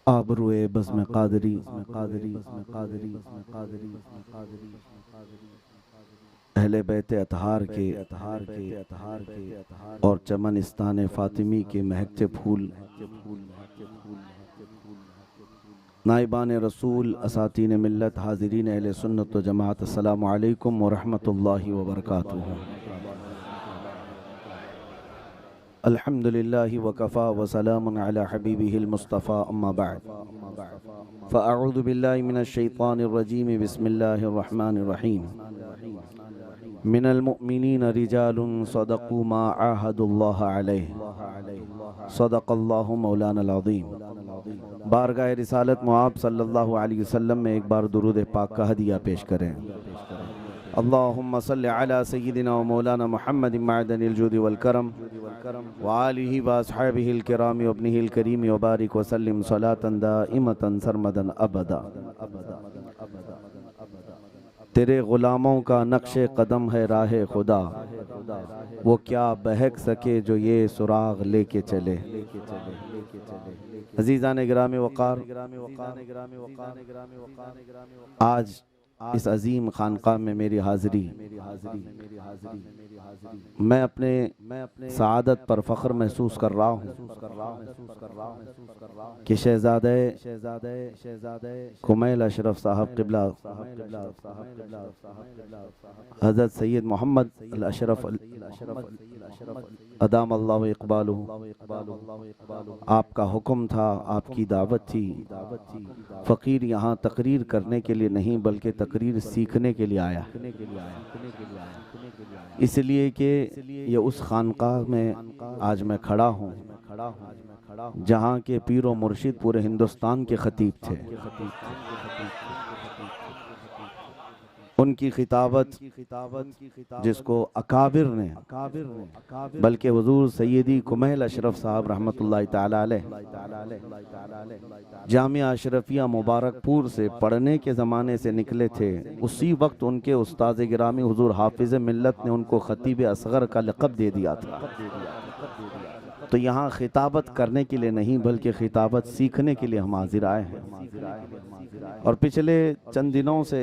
आबरूए बज़्म क़ादरी अहले बैत अतहार के और चमनिस्तान फ़ातिमी के महकते फूल, नाइबान रसूल, असातीन मिल्लत, हाज़रीन अहले सुन्नत व जमात, अस्सलामु अलैकुम व रहमतुल्लाहि व बरकातुहू। अल्हम्दुलिल्लाहि व कफ़ा व सलामुन अला हबीबिहिल मुस्तफ़ा, अम्मा बअद। फ़अऊज़ु बिल्लाहि मिनश शैतानिर रजीम, बिस्मिल्लाहिर रहमानिर रहीम। मिनल मुअमिनीन रिजालुन सदक़ू मा आहदुल्लाह अलैहि, सदक़ल्लाहु मौलानल अज़ीम। बारगाह रिसालत मुआब सल्लल्लाहु अलैहि वसल्लम में एक बार दुरूद पाक का हदिया पेश करें। अल्लाहुम्मा सल्लि अला सय्यिदिना व मौलाना मुहम्मदिन मअदनिल जूदि वल करम व आलिहि व अस्हाबिहिल किराम व इब्निहिल करीम व बारिक व सल्लिम सलातन दाइमतन सरमदन अबदा। तेरे ग़ुलामों का नक्शे कदम है राह खुदा, वो क्या बहक सके जो ये सुराग लेके चले। अज़ीज़ान गिरामी वक़ार, आज इस अजीम खानक़ाह में मेरी हाज़िरी, मैं अपने सआदत पर फ़ख्र महसूस कर रहा हूँ कि शहज़ादे कुमैल अशरफ साहब क़िबला हज़रत सैयद मोहम्मद अल अशरफ अदाम अल्लाहु इक़बालुहु, आपका हुक्म था, आपकी दावत थी। फ़कीर यहाँ तकरीर करने के लिए नहीं बल्कि तकरीर सीखने के लिए आया, इसलिए कि ये उस खानक़ाह में आज मैं खड़ा हूँ जहाँ के पीर व मुर्शिद पूरे हिंदुस्तान के ख़तीब थे। उनकी खिताबत जिसको अकाबिर ने, बल्कि हुज़ूर सैयदी कुमैल अशरफ साहब रहमतुल्लाहि ताला अलैह जामिया अशरफिया मुबारकपुर से पढ़ने के ज़माने से निकले थे, उसी वक्त उनके उस्ताद गिरामी हुज़ूर हाफिज़ मिल्लत ने उनको ख़तीब असग़र का लक़ब दे दिया था। तो यहाँ खिताबत करने के लिए नहीं बल्कि खिताबत सीखने के लिए हम हाजिर आए हैं। और पिछले चंद दिनों से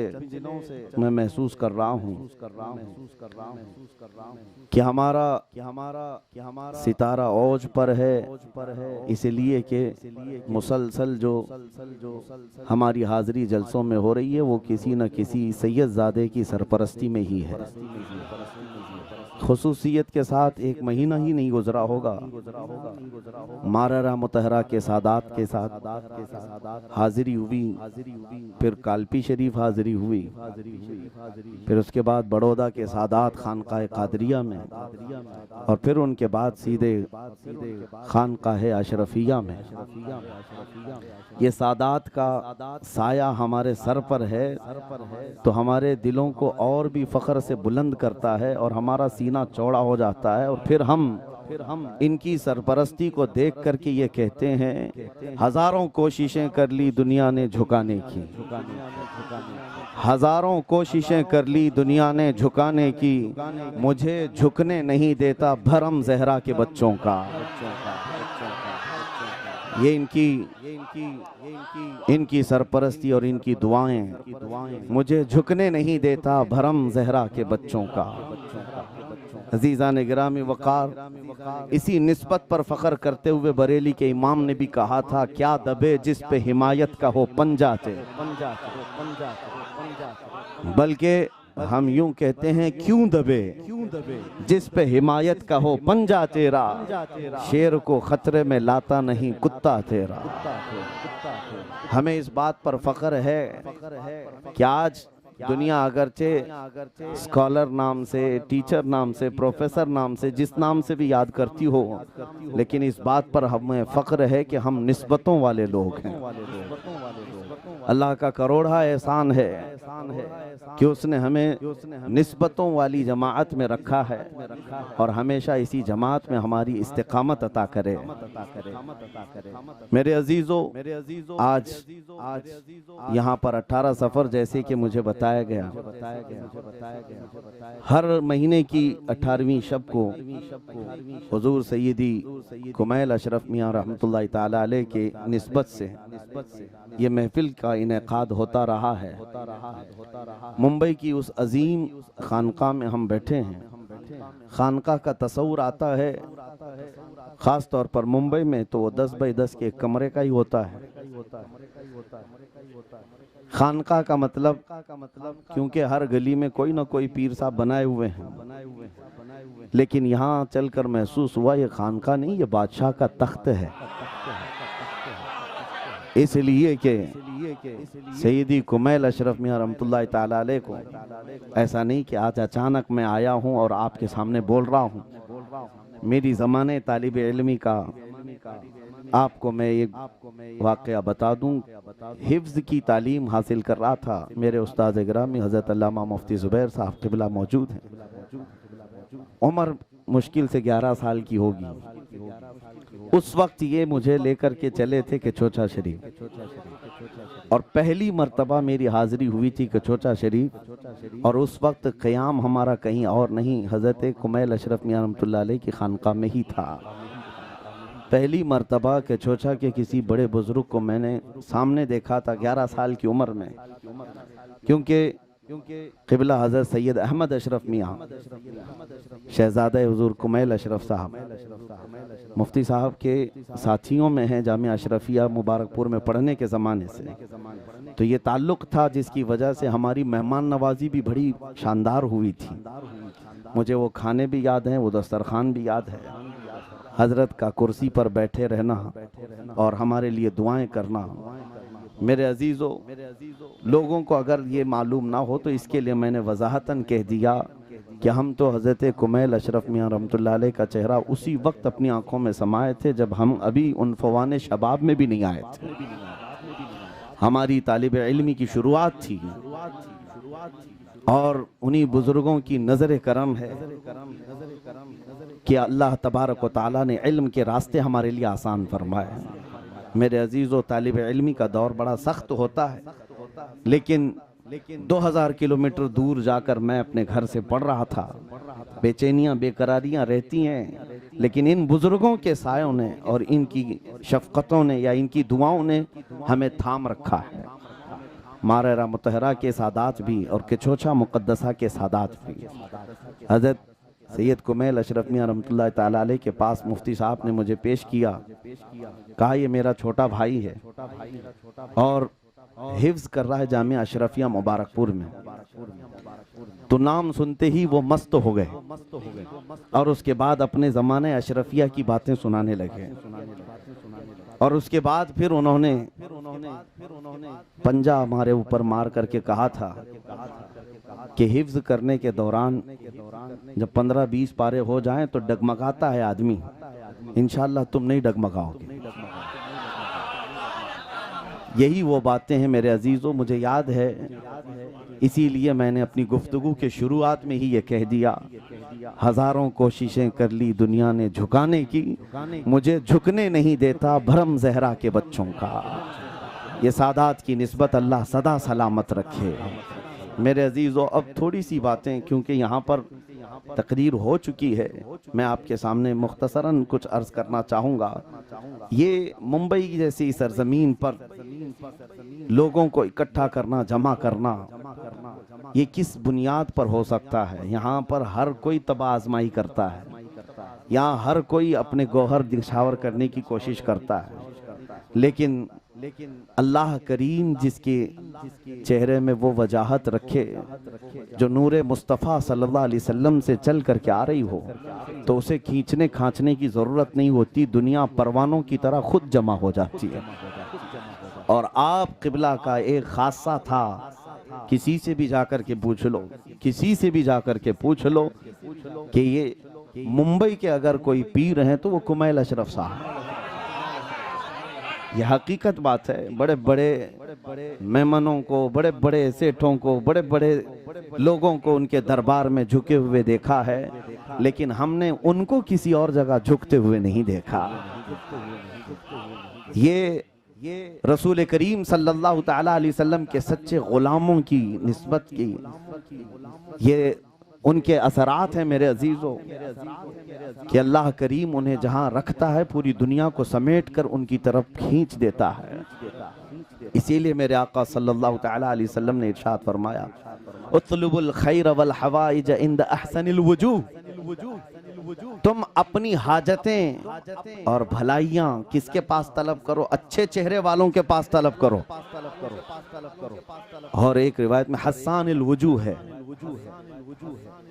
मैं महसूस कर रहा हूँ कि हमारा सितारा औज पर है, इसलिए कि मुसलसल जो हमारी हाज़िरी जलसों में हो रही है वो किसी न किसी सैयदज़ादे की सरपरस्ती में ही है। खुसूसियत के साथ एक महीना ही नहीं गुजरा होगा, माररा मुतहरा के सादात के साथ हाजिरी हुई, फिर कालपी शरीफ हाजिरी हुई, फिर उसके बाद बड़ौदा के सादात खानकाह कादरिया में, और फिर उनके बाद सीधे खानकाह अशरफिया में। ये सादात का साया हमारे सर पर है तो हमारे दिलों को और भी फ़ख्र से बुलंद करता है और हमारा सीना चौड़ा हो जाता है। और फिर हम इनकी सरपरस्ती को देख कर के ये कहते हैं, हज़ारों कोशिशें कर ली दुनिया ने झुकाने की, हज़ारों कोशिशें कर ली दुनिया ने झुकाने की, मुझे झुकने नहीं देता भरम ज़हरा के बच्चों का। ये इनकी सरपरस्ती और इनकी दुआएं मुझे झुकने नहीं देता भरम ज़हरा के बच्चों का। अज़ीज़ान गिरामी वक़ार, इसी निस्बत पर फ़ख्र करते हुए बरेली के इमाम ने भी कहा था, क्या दबे जिस पे हिमायत का हो पंजाते, बल्कि हम यूं कहते हैं क्यों दबे जिस पे हिमायत का हो पंजा तेरा, शेर को खतरे में लाता नहीं कुत्ता तेरा। हमें इस बात पर फ़ख्र है कि आज दुनिया अगरचे स्कॉलर नाम से, टीचर नाम से, प्रोफेसर नाम से, जिस नाम से भी याद करती हो, लेकिन इस बात पर हमें फ़ख्र है कि हम निस्बतों वाले लोग हैं। अल्लाह का करोड़ा एहसान है कि उसने हमें निस्बतों वाली जमात में रखा है और हमेशा इसी जमात में हमारी इस्तिकामत अता करे। मेरे अजीज़ों, आज यहाँ पर 18 सफ़र जैसे कि मुझे बताया गया, हर महीने की 18वीं शब को हुज़ूर सैयदी कुमैल अशरफ मियाँ रहमतुल्लाहि ताला अलैह के निस्बत से ये महफिल का इनेकाद होता रहा है। मुंबई की उस अजीम खानका में हम बैठे हैं। खानका का तस्वुर आता है ख़ास तौर पर मुंबई में तो वो 10 बाई 10 के कमरे का ही होता है। खानका का मतलब क्योंकि हर गली में कोई ना कोई पीर साहब बनाए हुए हैं, लेकिन यहाँ चलकर महसूस हुआ ये खानका नहीं, ये बादशाह का तख्त है। इसलिए कि सैयदी कुमैल अशरफ मियां रहमतुल्लाह ताला अलैह को ऐसा नहीं कि आज अचानक मैं आया हूँ और आपके सामने बोल रहा हूँ। मेरी ज़माने तालिब इल्मी का आपको मैं एक वाक़या बता दूं। हिफ्ज़ की तालीम हासिल कर रहा था, मेरे उस्ताद गिरामी हज़रत अल्लामा मुफ्ती ज़ुबैर साहब क़िबला मौजूद हैं। उम्र मुश्किल से 11 साल की होगी। उस वक्त ये मुझे लेकर के चले थे कचोचा शरीफ, और पहली मर्तबा मेरी हाज़िरी हुई थी कचोचा शरीफ। और उस वक्त क़याम हमारा कहीं और नहीं, हज़रत कुमैल अशरफ मियां रहमतुल्लाह अलैह की खानका में ही था। पहली मर्तबा कचोचा के किसी बड़े बुजुर्ग को मैंने सामने देखा था 11 साल की उम्र में, क्योंकि क़िबला हज़रत सैयद अहमद अशरफ मियां शहज़ादा हुज़ूर कुमैल अशरफ साहब मुफ्ती साहब के साथियों में हैं जामिया अशरफिया मुबारकपुर में पढ़ने के ज़माने से। तो ये ताल्लुक़ था जिसकी वजह से हमारी मेहमान नवाजी भी बड़ी शानदार हुई थी। मुझे वो खाने भी याद हैं, वो दस्तरखान भी याद है, हज़रत का कुर्सी पर बैठे रहना और हमारे लिए दुआएं करना। मेरे अजीज़ों, लोगों को अगर ये मालूम ना हो तो इसके लिए मैंने वजाहतन कह दिया कि हम तो हज़रत कुमैल अशरफ मियां रहमतुल्लाह अलैह का चेहरा उसी वक्त अपनी आंखों में समाए थे जब हम अभी उन फवाने शबाब में भी नहीं आए थे। हमारी तालिब इल्मी की शुरुआत थी और उन्हीं बुजुर्गों की नज़र करम है कि अल्लाह तबारक व तआला ने इल्म के रास्ते हमारे लिए आसान फरमाए। मेरे अजीज़ों, तालिब इल्मी का दौर बड़ा सख्त होता है, लेकिन 2000 किलोमीटर दूर जाकर मैं अपने घर से पढ़ रहा था। बेचैनियाँ बेकरारियाँ रहती हैं, लेकिन इन बुज़ुर्गों के सायों ने और इनकी शफ़क़तों ने या इनकी दुआओं ने हमें थाम रखा है। मारेरा मुतहरा के सादात भी और कचोचा मुक़द्दसा के सादात भी। हज़रत सैयद कुमैल अशरफ मियां रहमतुल्लाह ताला अलैह के पास मुफ्ती साहब ने मुझे पेश किया, कहा ये मेरा छोटा भाई है और हिफ्ज़ कर रहा है जामिया अशरफिया मुबारकपुर में। तो नाम सुनते ही वो मस्त हो गए और उसके बाद अपने ज़माने अशरफिया की बातें सुनाने लगे। और उसके बाद फिर उन्होंने पंजा हमारे ऊपर मार करके कहा था कि हिफ्ज़ करने के दौरान जब 15-20 पारे हो जाएं तो डगमगाता है आदमी, इंशाअल्लाह तुम नहीं डगमगाओगे। यही वो बातें हैं मेरे अजीज़ों, मुझे याद है, इसीलिए मैंने अपनी गुफ्तगू के शुरुआत में ही ये कह दिया, हज़ारों कोशिशें कर ली दुनिया ने झुकाने की, मुझे झुकने नहीं देता भरम ज़हरा के बच्चों का। ये सादात की निस्बत अल्लाह सदा सलामत रखे। मेरे अजीज़ों, अब थोड़ी सी बातें, क्योंकि यहाँ पर तकरीर हो चुकी है, मैं आपके सामने मुख्तसरन कुछ अर्ज़ करना चाहूँगा। ये मुंबई जैसी सरजमीन पर लोगों को इकट्ठा करना, जमा करना, ये किस बुनियाद पर हो सकता है? यहाँ पर हर कोई तबाह आजमाई करता है, यहाँ हर कोई अपने गौहर दिशावर करने की कोशिश करता है, लेकिन अल्लाह करीम जिसके चेहरे में वो वजाहत रखे जो नूरे मुस्तफ़ा सल्लल्लाहु अलैहि वसल्लम से चल करके आ रही हो, तो उसे खींचने खांचने की ज़रूरत नहीं होती, दुनिया परवानों की तरह खुद जमा हो जाती है। और आप क़िबला का एक खासा था, किसी से भी जाकर के पूछ लो, किसी से भी जाकर के पूछ लो कि ये मुंबई के अगर कोई पीर हैं तो वो कुमैल अशरफ साहब। यह हकीकत बात है। बड़े बड़े मेहमानों को, बड़े बड़े सेठों को, बड़े बड़े लोगों को उनके दरबार में झुके हुए देखा है, लेकिन हमने उनको किसी और जगह झुकते हुए नहीं देखा। ये रसूल करीम सल्लल्लाहु ताला अलैहि वसल्लम के सच्चे गुलामों की निस्बत की ये उनके असरात हैं मेरे अजीज़ों, कि अल्लाह करीम उन्हें जहाँ रखता है पूरी दुनिया को समेट कर उनकी तरफ खींच देता है। इसीलिए मेरे आका सल्लल्लाहु तआला अलैहि वसल्लम ने इरशाद फरमाया, उतलुबुल खैर वल हवाइज इंद अहसनिल वजूह, तुम अपनी हाजतें और भलाइयां किसके पास तलब करो? अच्छे चेहरे वालों के पास तलब करो। और एक रिवायत में हस्सानिल वजूह है।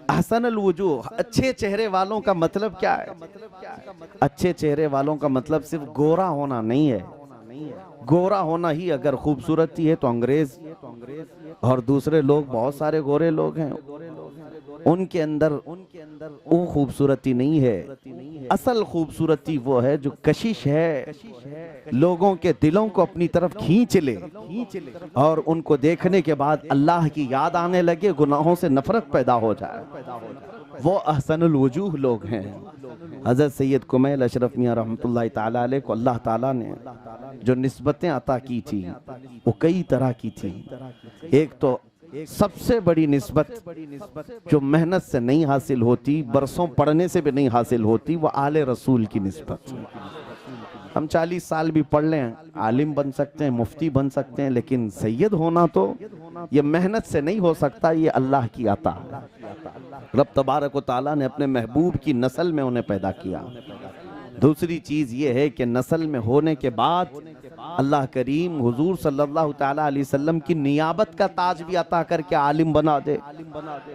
अहसनुल वजूह, अच्छे चेहरे वालों का मतलब क्या है? अच्छे चेहरे वालों का मतलब सिर्फ गोरा होना नहीं है। गोरा होना ही अगर खूबसूरती है तो अंग्रेज और दूसरे लोग, बहुत सारे गोरे लोग हैं, उनके अंदर वो खूबसूरती नहीं है। असल खूबसूरती वो है जो कशिश है, लोगों के दिलों को अपनी तरफ खींच ले और उनको देखने के बाद अल्लाह की याद आने लगे, गुनाहों से नफरत पैदा हो जाए, वो अहसनुल वजूह लोग हैं। हज़रत सैयद कुमैल अशरफ मियां रहमतुल्लाहि ताला अलैह को अल्लाह ताला ने जो निस्बतें अता की थी वो कई तरह की थी। एक तो सबसे बड़ी निस्बत जो मेहनत से नहीं हासिल होती, बरसों पढ़ने से भी नहीं हासिल होती, वो आले रसूल की निस्बत। हम 40 साल भी पढ़ लें, आलिम बन सकते हैं, मुफ्ती बन सकते हैं, लेकिन सैयद होना तो ये मेहनत से नहीं हो सकता, ये अल्लाह की अता है। रब तबारक व तआला ने अपने महबूब की नस्ल में उन्हें पैदा किया। दूसरी चीज ये है कि नस्ल में होने के बाद अल्लाह करीम हुजूर सल्लल्लाहु ताला अलैहि वसल्लम की नियाबत का ताज भी अता करके आलिम बना दे,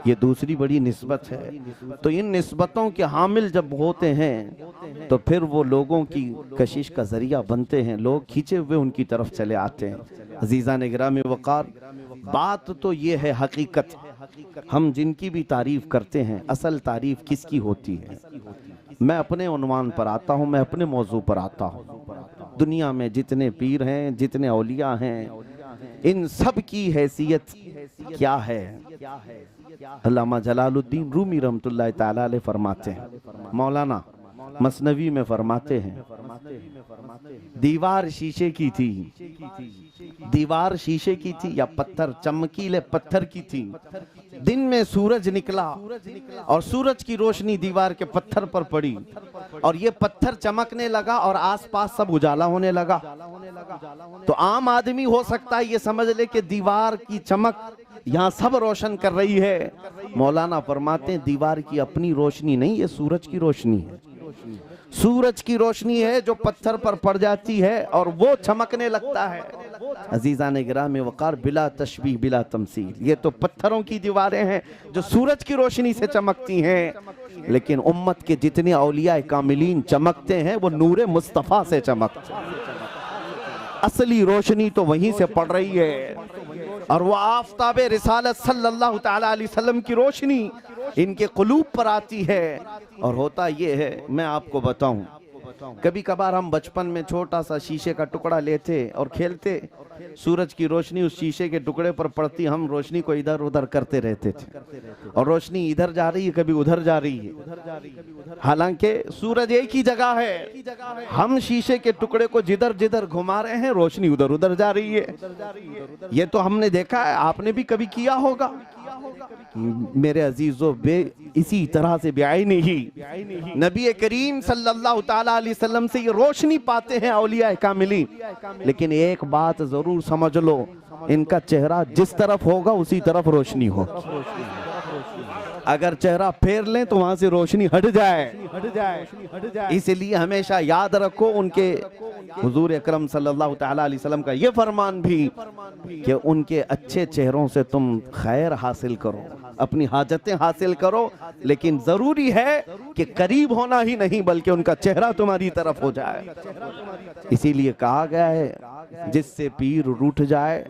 ये दूसरी बड़ी निस्बत है। तो इन निस्बतों के हामिल जब होते हैं तो फिर वो लोगों की कशिश का जरिया बनते हैं, लोग खींचे हुए उनकी तरफ चले आते हैं। अजीज़ान गिरामी वक़ार, बात तो ये है, हकीकत हम जिनकी भी तारीफ करते हैं, असल तारीफ किसकी होती है? मैं अपने उन्वान पर आता हूँ, मैं अपने मौजू पर आता हूँ। दुनिया में जितने पीर हैं, जितने औलिया हैं, इन सब की हैसियत क्या है? अल्लामा जलालुद्दीन रूमी रहमतुल्लाह ताला अलैह फरमाते हैं, मौलाना मसनवी में फरमाते हैं, दीवार शीशे की थी, दीवार शीशे की थी या पत्थर, चमकीले पत्थर की थी। दिन में सूरज निकला और सूरज की रोशनी दीवार के पत्थर पर पड़ी और ये पत्थर चमकने लगा और आसपास सब उजाला होने लगा। तो आम आदमी हो सकता है ये समझ ले कि दीवार की चमक यहाँ सब रोशन कर रही है। मौलाना फरमाते हैं दीवार की अपनी रोशनी नहीं, ये सूरज की रोशनी है। सूरज की रोशनी है जो पत्थर पर पड़ जाती है और वो चमकने लगता है। अजीज़ान गिरामी वक़ार, बिला तशबीह बिला तमसील, ये तो पत्थरों की दीवारें हैं जो सूरज की रोशनी से चमकती हैं, लेकिन उम्मत के जितने औलिया कामिलीन चमकते हैं वो नूरे मुस्तफ़ा से चमकते हैं। असली रोशनी तो वहीं से पड़ रही है और वो आफ़ताबे रिसालत सल्लल्लाहु ताला अलैहि वसल्लम की रोशनी इनके क़ुलूब पर आती है। और होता ये है, मैं आपको बताऊं, कभी कभार हम बचपन में छोटा सा शीशे का टुकड़ा लेते और खेलते, सूरज की रोशनी उस शीशे के टुकड़े पर पड़ती, हम रोशनी को इधर उधर करते रहते थे और रोशनी इधर जा रही है, कभी उधर जा रही है, हालांकि सूरज एक ही जगह है। हम शीशे के टुकड़े को जिधर जिधर घुमा रहे हैं, रोशनी उधर उधर जा रही है। ये तो हमने देखा है, आपने भी कभी किया होगा। मेरे अजीजों, इसी तरह से बेआईनी ही नबी करीम सल्लल्लाहु ताला अलैहि वसल्लम से ये रोशनी पाते हैं औलिया कामिली। लेकिन एक बात जरूर समझ लो, इनका चेहरा जिस तरफ होगा उसी तरफ रोशनी हो। अगर चेहरा फेर लें तो वहां से रोशनी हट जाए। इसलिए हमेशा याद रखो, उनके हुजूर अकरम सल्लल्लाहु ताला अलैहि वसल्लम का ये फरमान भी कि उनके अच्छे चेहरों से तुम खैर हासिल करो, अपनी हाजतें हासिल करो, लेकिन जरूरी है कि करीब होना ही नहीं बल्कि उनका चेहरा तुम्हारी तरफ हो जाए। इसीलिए कहा गया है, जिससे पीर रूठ जाए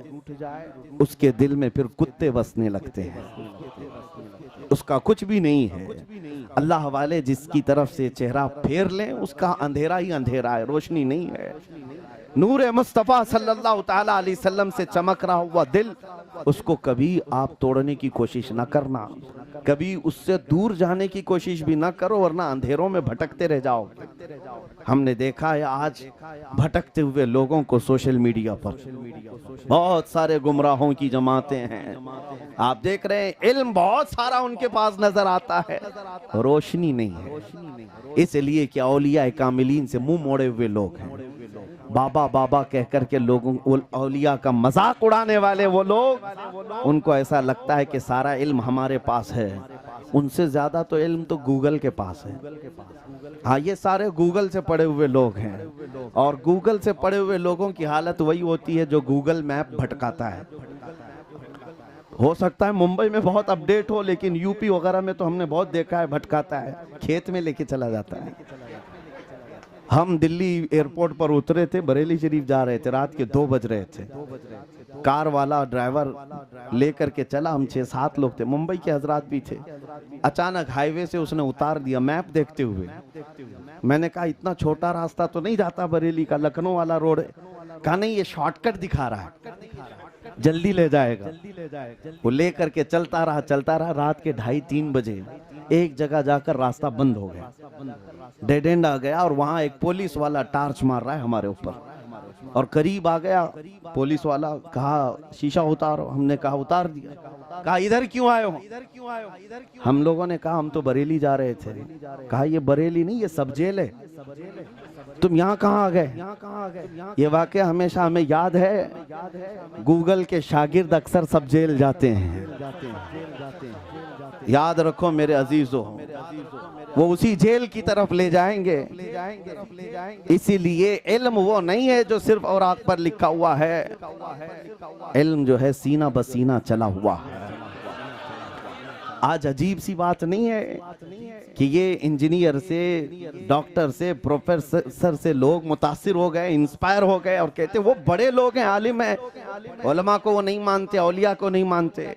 उसके दिल में फिर कुत्ते बसने लगते हैं, उसका कुछ भी नहीं है। अल्लाह वाले जिसकी तरफ से चेहरा फेर लें उसका अंधेरा ही अंधेरा है, रोशनी नहीं है। नूरे मुस्तफ़ा सल्लल्लाहु ताला अलैहि वसल्लम से चमक रहा हुआ दिल, उसको कभी आप तोड़ने की कोशिश ना करना, कभी उससे दूर जाने की कोशिश भी ना करो, वरना अंधेरों में भटकते रह जाओ। हमने देखा है आज भटकते हुए लोगों को सोशल मीडिया पर, बहुत सारे गुमराहों की जमातें हैं, आप देख रहे हैं, इल्म बहुत सारा उनके पास नजर आता है, रोशनी नहीं है। इसलिए कि औलिया कामिलीन से मुंह मोड़े हुए लोग हैं। बाबा बाबा कह करके लोगों औलिया का मजाक उड़ाने वाले वो लोग, उनको ऐसा लगता है कि सारा इल्म हमारे पास है। उनसे ज्यादा तो इल्म तो गूगल के पास है। हाँ, ये सारे गूगल से पढ़े हुए लोग हैं, और गूगल से पढ़े हुए लोगों की हालत वही होती है जो गूगल मैप भटकाता है। हो सकता है मुंबई में बहुत अपडेट हो, लेकिन यूपी वगैरह में तो हमने बहुत देखा है भटकाता है, खेत में लेके चला जाता है। हम दिल्ली एयरपोर्ट पर उतरे थे, बरेली शरीफ जा रहे थे, रात के 2 बज रहे थे। कार वाला ड्राइवर लेकर के चला, हम 6-7 लोग थे, मुंबई के हजरात भी थे। अचानक हाईवे से उसने उतार दिया मैप देखते हुए। मैंने कहा इतना छोटा रास्ता तो नहीं जाता बरेली का, लखनऊ वाला रोड है। कहा नहीं, ये शॉर्टकट दिखा रहा है, जल्दी ले जाएगा। वो लेकर के चलता रहा। रात के 2:30-3 बजे एक जगह जाकर रास्ता बंद हो गया, डेड एंड आ गया, और वहां एक पुलिस वाला टार्च मार रहा है हमारे ऊपर, और करीब आ गया पुलिस वाला। कहा शीशा उतारो, हमने कहा उतार दिया। कहा इधर क्यों आए हो? हम लोगों ने कहा हम तो बरेली जा रहे थे। कहा ये बरेली नहीं, ये सब जेल है, तुम यहाँ कहाँ आ गए? ये वाकया हमेशा हमें याद है। गूगल के शागिर्द अक्सर सब जेल जाते हैं। याद रखो मेरे अजीजों, वो उसी जेल की तरफ ले जाएंगे। इसीलिए इल्म वो नहीं है जो सिर्फ औराक पर लिखा हुआ है, इल्म जो है सीना बसीना चला हुआ है। आज अजीब सी बात नहीं है कि ये इंजीनियर से, डॉक्टर से, प्रोफेसर से लोग मुतासिर हो गए, इंस्पायर हो गए, और कहते वो बड़े लोग हैं, आलिम है। उलमा को वो नहीं मानते, औलिया को नहीं मानते।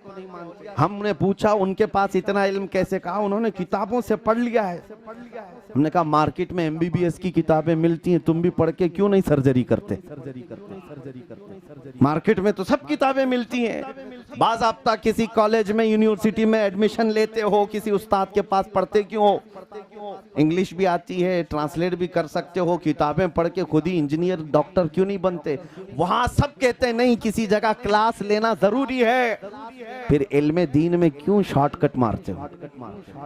हमने पूछा उनके पास इतना इल्म कैसे? कहा उन्होंने किताबों से पढ़ लिया है। हमने कहा मार्केट में MBBS की किताबें मिलती हैं, तुम भी पढ़ के क्यों नहीं सर्जरी करते? मार्केट में तो सब किताबें मिलती हैं। बाज़ाब्ता किसी कॉलेज में, यूनिवर्सिटी में एडमिशन लेते हो, किसी उस्ताद के पास पढ़ते क्यों हो? इंग्लिश भी आती है, ट्रांसलेट भी कर सकते हो, किताबें पढ़ के खुद ही इंजीनियर डॉक्टर क्यों नहीं बनते? वहां सब कहते हैं नहीं, किसी जगह क्लास लेना जरूरी है। फिर इल्मे दीन में क्यों शॉर्टकट मारते हो?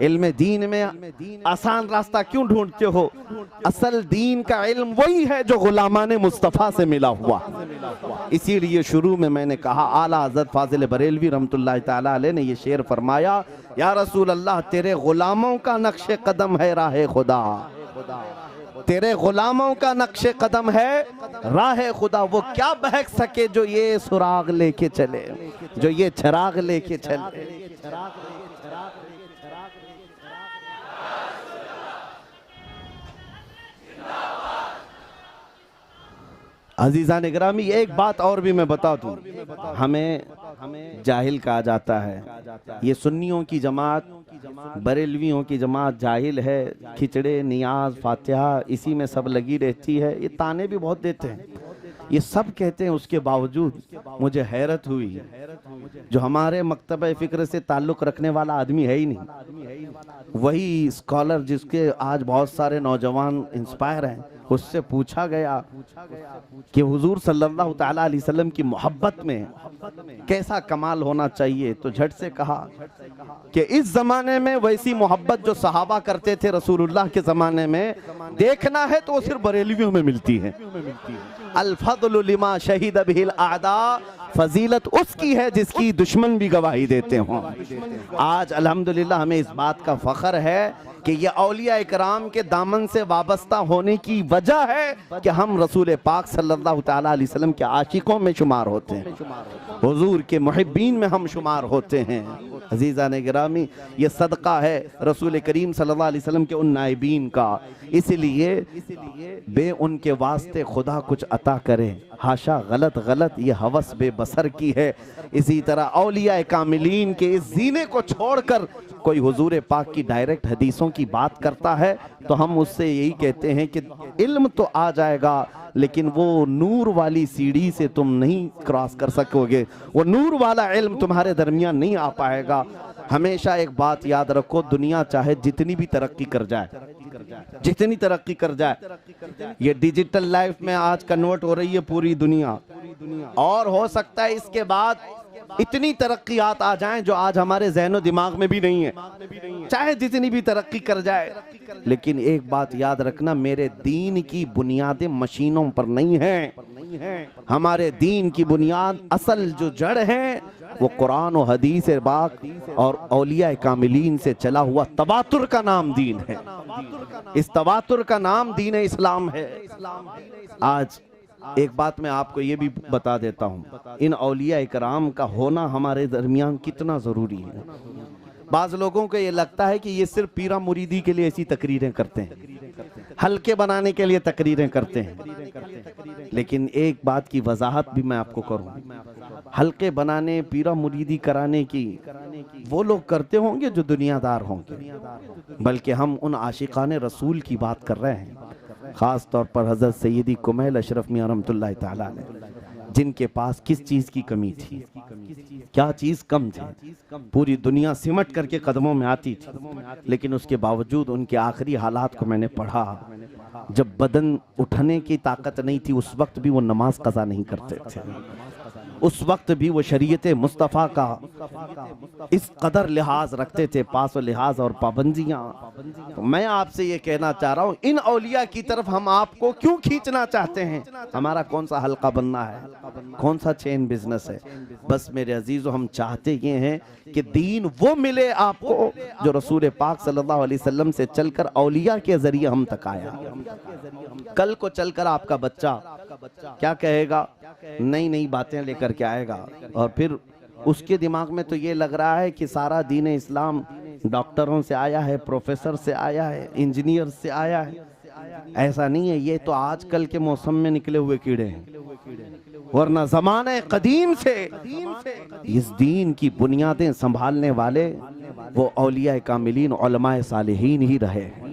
इल्मे दीन में आसान रास्ता क्यों ढूंढते हो? असल दीन का इल्म वही है जो गुलामाने मुस्तफा से मिला हुआ। इसीलिए शुरू में मैंने कहा, आला हज़रत फाजिल बरेलवी रहमतुल्लाह ताला अलैह ने ये शेर फरमाया, या रसूल अल्लाह तेरे गुलामों का नक्शे कदम है राह खुदा, तेरे गुलामों का नक्शे कदम है राह खुदा। वो क्या बहक सके जो ये सुराग लेके चले, जो ये चिराग लेके चले। अजीज़ान इकरामी, एक बात और भी मैं बता दूं, हमें जाहिल कहा जाता है। ये सुन्नियों की जमात, बरेलवियों की जमात जाहिल है, खिचड़े, नियाज, फातिहा इसी में सब लगी रहती है। ये ताने भी बहुत देते हैं, ये सब कहते हैं। उसके बावजूद मुझे हैरत हुई, जो हमारे मकतब फ़िक्र से ताल्लुक़ रखने वाला आदमी है ही नहीं, वही स्कॉलर जिसके आज बहुत सारे नौजवान इंस्पायर हैं, उससे पूछा गया कि हुजूर सल्लल्लाहु ताला अलैहि वसल्लम की मोहब्बत में कैसा कमाल होना चाहिए, तो झट से कहा कि इस जमाने में वैसी मोहब्बत जो सहाबा करते थे रसूलुल्लाह के जमाने में, देखना है तो सिर्फ बरेलवियों में मिलती है। अल फज़्लु लिमा शहीद बिहिल आदा, फजीलत उसकी है जिसकी दुश्मन भी गवाही देते हों। आज अल्हम्दुलिल्लाह हमें इस बात का फख्र है कि ये औलिया इकराम के दामन से वाबस्ता होने की वजह है कि हम रसूल पाक सल्लल्लाहु ताला अलैहि वसल्लम के आशिकों में शुमार होते हैं, हुजूर के मुहिब्बीन में हम शुमार होते हैं। अजीज़ान गिरामी, ये सदका है रसूल करीम सल्लल्लाहु अलैहि वसल्लम के उन नाइबीन का। इसलिए बे उनके वास्ते खुदा कुछ अता करे, हाशा गलत गलत, ये हवस बेबसर की है। इसी तरह औलिया कामिलीन के इस जीने को छोड़कर कोई हुजूर पाक की डायरेक्ट हदीसों की बात करता है तो हम उससे यही कहते हैं कि इल्म तो आ जाएगा, लेकिन वो नूर वाली सीढ़ी से तुम नहीं क्रॉस कर सकोगे, वो नूर वाला इल्म तुम्हारे दरमियान नहीं आ पाएगा। हमेशा एक बात याद रखो, दुनिया चाहे जितनी भी तरक्की कर जाए, जितनी तरक्की कर जाए, ये डिजिटल लाइफ में आज कन्वर्ट हो रही है पूरी दुनिया, और हो सकता है इसके बाद इतनी तरक्कियात आ जाएं जो आज हमारे ज़हनो दिमाग में भी नहीं है, चाहे जितनी भी तरक्की कर जाए, लेकिन एक बात याद रखना, मेरे दीन की बुनियादें मशीनों पर नहीं है। हमारे दीन की बुनियाद, असल जो जड़ है वो कुरान और हदीस पाक और औलिया कामिलीन से चला हुआ तवातुर का नाम दीन है। इस तवातुर का नाम दीन इस्लाम है। आज एक बात मैं आपको ये भी बता देता हूँ, इन औलिया इकराम का होना हमारे दरमियान कितना ज़रूरी है। बाज़ लोगों को ये लगता है कि ये सिर्फ पीरा मुरीदी के लिए ऐसी तकरीरें करते हैं, हल्के बनाने के लिए तकरीरें करते हैं। लेकिन एक बात की वजाहत भी मैं आपको करूं, हल्के बनाने, पीरा मुरीदी कराने की वो लोग करते होंगे जो दुनियादार होंगे, बल्कि हम उन आशिकाने रसूल की बात कर रहे हैं। ख़ास तौर पर हज़रत सैयदी कुमैल अशरफ मियां रहमतुल्लाह तआला अलैह, जिनके पास किस चीज़ की कमी थी, क्या चीज़ कम थी। पूरी दुनिया सिमट करके कदमों में आती थी, लेकिन उसके बावजूद उनके आखिरी हालात को मैंने पढ़ा। जब बदन उठने की ताकत नहीं थी, उस वक्त भी वो नमाज कज़ा नहीं करते थे। उस वक्त भी वो शरीयत मुस्तफ़ा का इस कदर लिहाज रखते थे, पास व लिहाज और पाबंदियाँ। तो मैं आपसे ये कहना चाह रहा हूँ, इन औलिया की तरफ हम आपको क्यों खींचना चाहते हैं? हमारा कौन सा हल्का बनना है, कौन सा चेन बिजनेस है? बस मेरे अजीज़ों, हम चाहते ये हैं कि दीन वो मिले आपको जो रसूल पाक सल्लल्लाहु अलैहि वसल्लम से चलकर औलिया के जरिए हम तक आया। कल को चलकर आपका बच्चा क्या कहेगा, नई नई बातें लेकर के आएगा, और फिर उसके दिमाग में तो ये लग रहा है कि सारा दीन इस्लाम डॉक्टरों से आया है, प्रोफेसर से आया है, इंजीनियर से आया है। ऐसा नहीं है, ये तो आजकल के मौसम में निकले हुए कीड़े हैं, वरना ज़माने कदीम से इस दीन की बुनियादें संभालने वाले वो औलिया कामिलीन, उलमाए सालिहीन ही रहे हैं,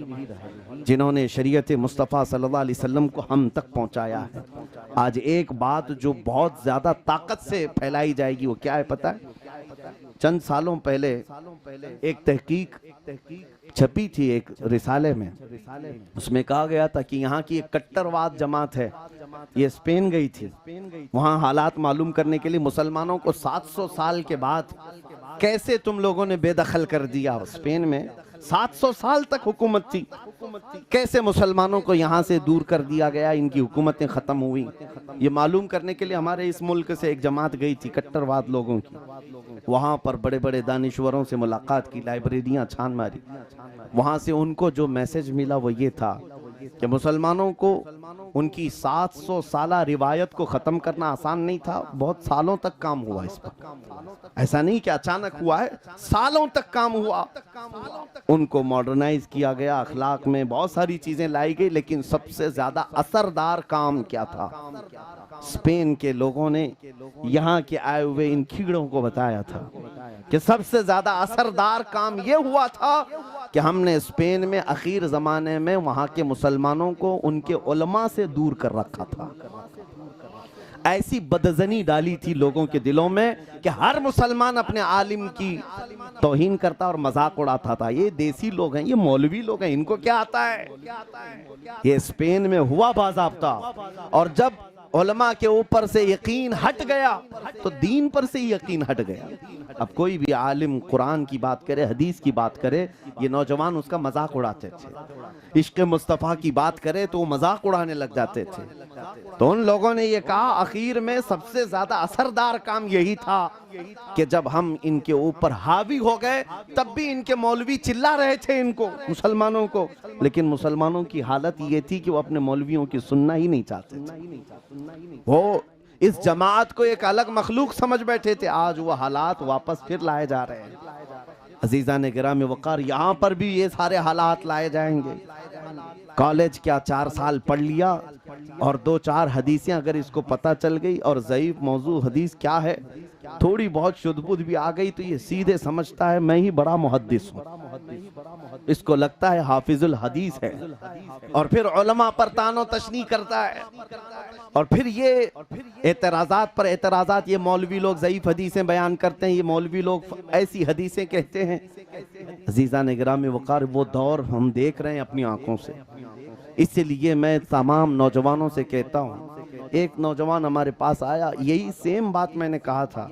जिन्होंने शरीयत मुस्तफ़ा सल्लल्लाहु अलैहि वसल्लम को हम तक पहुंचाया है। आज एक बात जो बहुत ज़्यादा ताकत से फैलाई जाएगी, वो क्या है पता है? चंद सालों पहले एक तहकीक छपी थी एक रिसाले में, उसमें कहा गया था कि यहाँ की एक कट्टरवाद जमात है, ये स्पेन गई थी, वहाँ हालात मालूम करने के लिए मुसलमानों को 700 साल के बाद कैसे तुम लोगों ने बेदखल कर दिया। स्पेन में 700 साल तक हुकूमत थी, कैसे मुसलमानों को यहाँ से दूर कर दिया गया, इनकी हुकूमतें ख़त्म हुई। ये मालूम करने के लिए हमारे इस मुल्क से एक जमात गई थी कट्टरवाद लोगों की, वहाँ पर बड़े बड़े दानिश्वरों से मुलाकात की, लाइब्रेरियाँ छान मारी। वहाँ से उनको जो मैसेज मिला वो ये था कि मुसलमानों को उनकी 700 साला रिवायत को ख़त्म करना आसान नहीं था, बहुत सालों तक काम हुआ इस पर। ऐसा नहीं कि अचानक हुआ है, सालों तक काम हुआ। उनको मॉडर्नाइज किया गया, अखलाक में बहुत सारी चीज़ें लाई गई, लेकिन सबसे ज़्यादा असरदार काम क्या था? स्पेन के लोगों ने यहाँ के आए हुए इन कीड़ों को बताया था कि सबसे ज़्यादा असरदार काम ये हुआ था कि हमने स्पेन में आखिर ज़माने में वहाँ के मुसलमानों को उनके उलमा से दूर कर रखा था। ऐसी बदजनी डाली थी लोगों के दिलों में कि हर मुसलमान अपने आलिम की तौहीन करता और मजाक उड़ाता था। ये देसी लोग हैं, ये मौलवी लोग हैं, इनको क्या आता है? ये स्पेन में हुआ बाज़ाब्ता, और जब उलमा के ऊपर से यकीन हट गया तो दीन पर से यकीन हट गया। अब कोई भी आलिम कुरान की बात करे, हदीस की बात करे, ये नौजवान उसका मजाक उड़ाते थे। इश्क़ मुस्तफ़ा की बात करे तो वो मजाक उड़ाने लग जाते थे। तो उन लोगों ने ये कहा आखिर में सबसे ज्यादा असरदार काम यही था कि जब हम इनके ऊपर हावी हो गए, तब भी इनके मौलवी चिल्ला रहे थे इनको, मुसलमानों को, लेकिन मुसलमानों की हालत ये थी कि वो अपने मौलवियों की सुनना ही नहीं चाहते थे। वो इस जमात को एक अलग मखलूक समझ बैठे थे। आज वो हालात वापस फिर लाए जा रहे हैं। अजीज़ान गिरामी वक़ार, यहाँ पर भी ये सारे हालात लाए जाएंगे। कॉलेज क्या 4 साल पढ़ लिया और 2-4 हदीसें अगर इसको पता चल गई और ज़ईफ़ मौजू हदीस क्या है, थोड़ी बहुत शुद्ध-बुद्ध भी आ गई, तो ये सीधे समझता है मैं ही बड़ा मुहद्दिस हूँ। इसको लगता है हाफिजुल हदीस है, और फिर उलमा पर तानो तशनी करता है, और फिर ये एतराज़ात पर एतराज़ात, ये मौलवी लोग ज़ईफ़ हदीसें बयान करते हैं, ये मौलवी लोग ऐसी हदीसें कहते हैं। अज़ीज़ान गिरामी वक़ार, वो दौर हम देख रहे हैं अपनी आंखों से। इसलिए मैं तमाम नौजवानों से कहता हूँ, एक नौजवान हमारे पास आया, यही सेम बात मैंने कहा था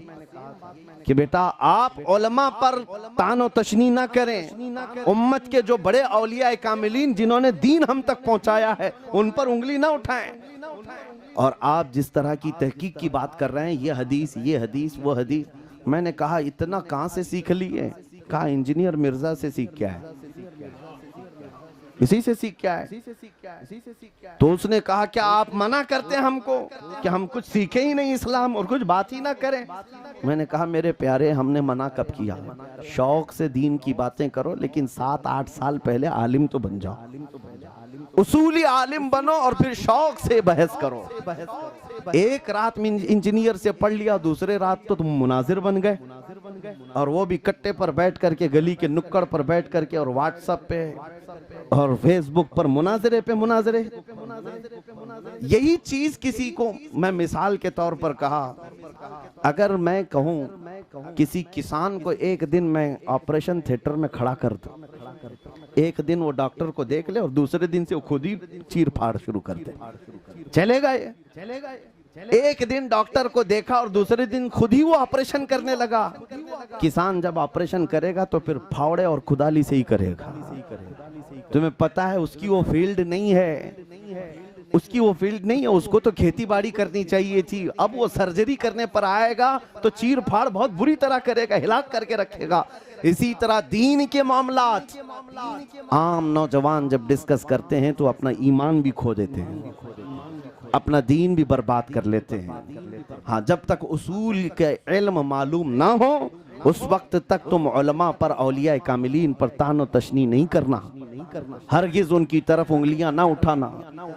कि बेटा आप उलमा पर तानो तशनी ना करें, उम्मत के जो बड़े औलिया कामिलीन जिन्होंने दीन हम तक पहुंचाया है उन पर उंगली ना उठाएं। और आप जिस तरह की तहकीक की बात कर रहे हैं, ये हदीस वो हदीस, मैंने कहा इतना कहां से सीख लिए? कहा इंजीनियर मिर्जा से सीख क्या है, इसी से सीख क्या है? तो उसने कहा क्या आप मना करते हैं हमको कि हम कुछ सीखे ही नहीं इस्लाम और कुछ बात ही ना करें? मैंने कहा मेरे प्यारे, हमने मना कब किया? शौक से दीन की बातें करो, लेकिन 7-8 साल पहले आलिम तो बन जाओ, उसूली आलिम बनो और फिर शौक से बहस करो। एक रात में इंजीनियर से पढ़ लिया, दूसरे रात तो तुम मुनाजिर बन गए, और वो भी कट्टे पर बैठ करके, गली के नुक्कड़ पर बैठ करके, और व्हाट्सएप पे और फेसबुक पर मुनाजरे पे मुनाजरे। यही चीज किसी को मैं मिसाल के तौर पर कहा, अगर मैं कहूं किसी किसान को एक दिन मैं ऑपरेशन थिएटर में खड़ा कर दूं, एक दिन वो डॉक्टर को देख ले और दूसरे दिन से वो खुद ही चीर फाड़ शुरू कर दे, चलेगा ये? एक दिन डॉक्टर को देखा और दूसरे दिन खुद ही वो ऑपरेशन करने लगा। किसान जब ऑपरेशन करेगा तो फिर फावड़े और खुदाली से ही करेगा। तुम्हें पता है उसकी वो फील्ड नहीं है, उसकी वो फील्ड नहीं है, उसको तो खेती बाड़ी करनी चाहिए थी। अब वो सर्जरी करने पर आएगा तो चीर फाड़ बहुत बुरी तरह करेगा, हिलाक करके रखेगा। इसी तरह दीन के मामलात आम नौजवान जब डिस्कस करते हैं तो अपना ईमान भी खो देते हैं, अपना दीन भी बर्बाद कर लेते हैं। हाँ, जब तक उसूल के इल्म मालूम ना हो उस वक्त तक तुम उलमा पर, औलिया कामिलीन पर तानो तशनी नहीं करना, हरगिज उनकी तरफ उंगलियां ना उठाना।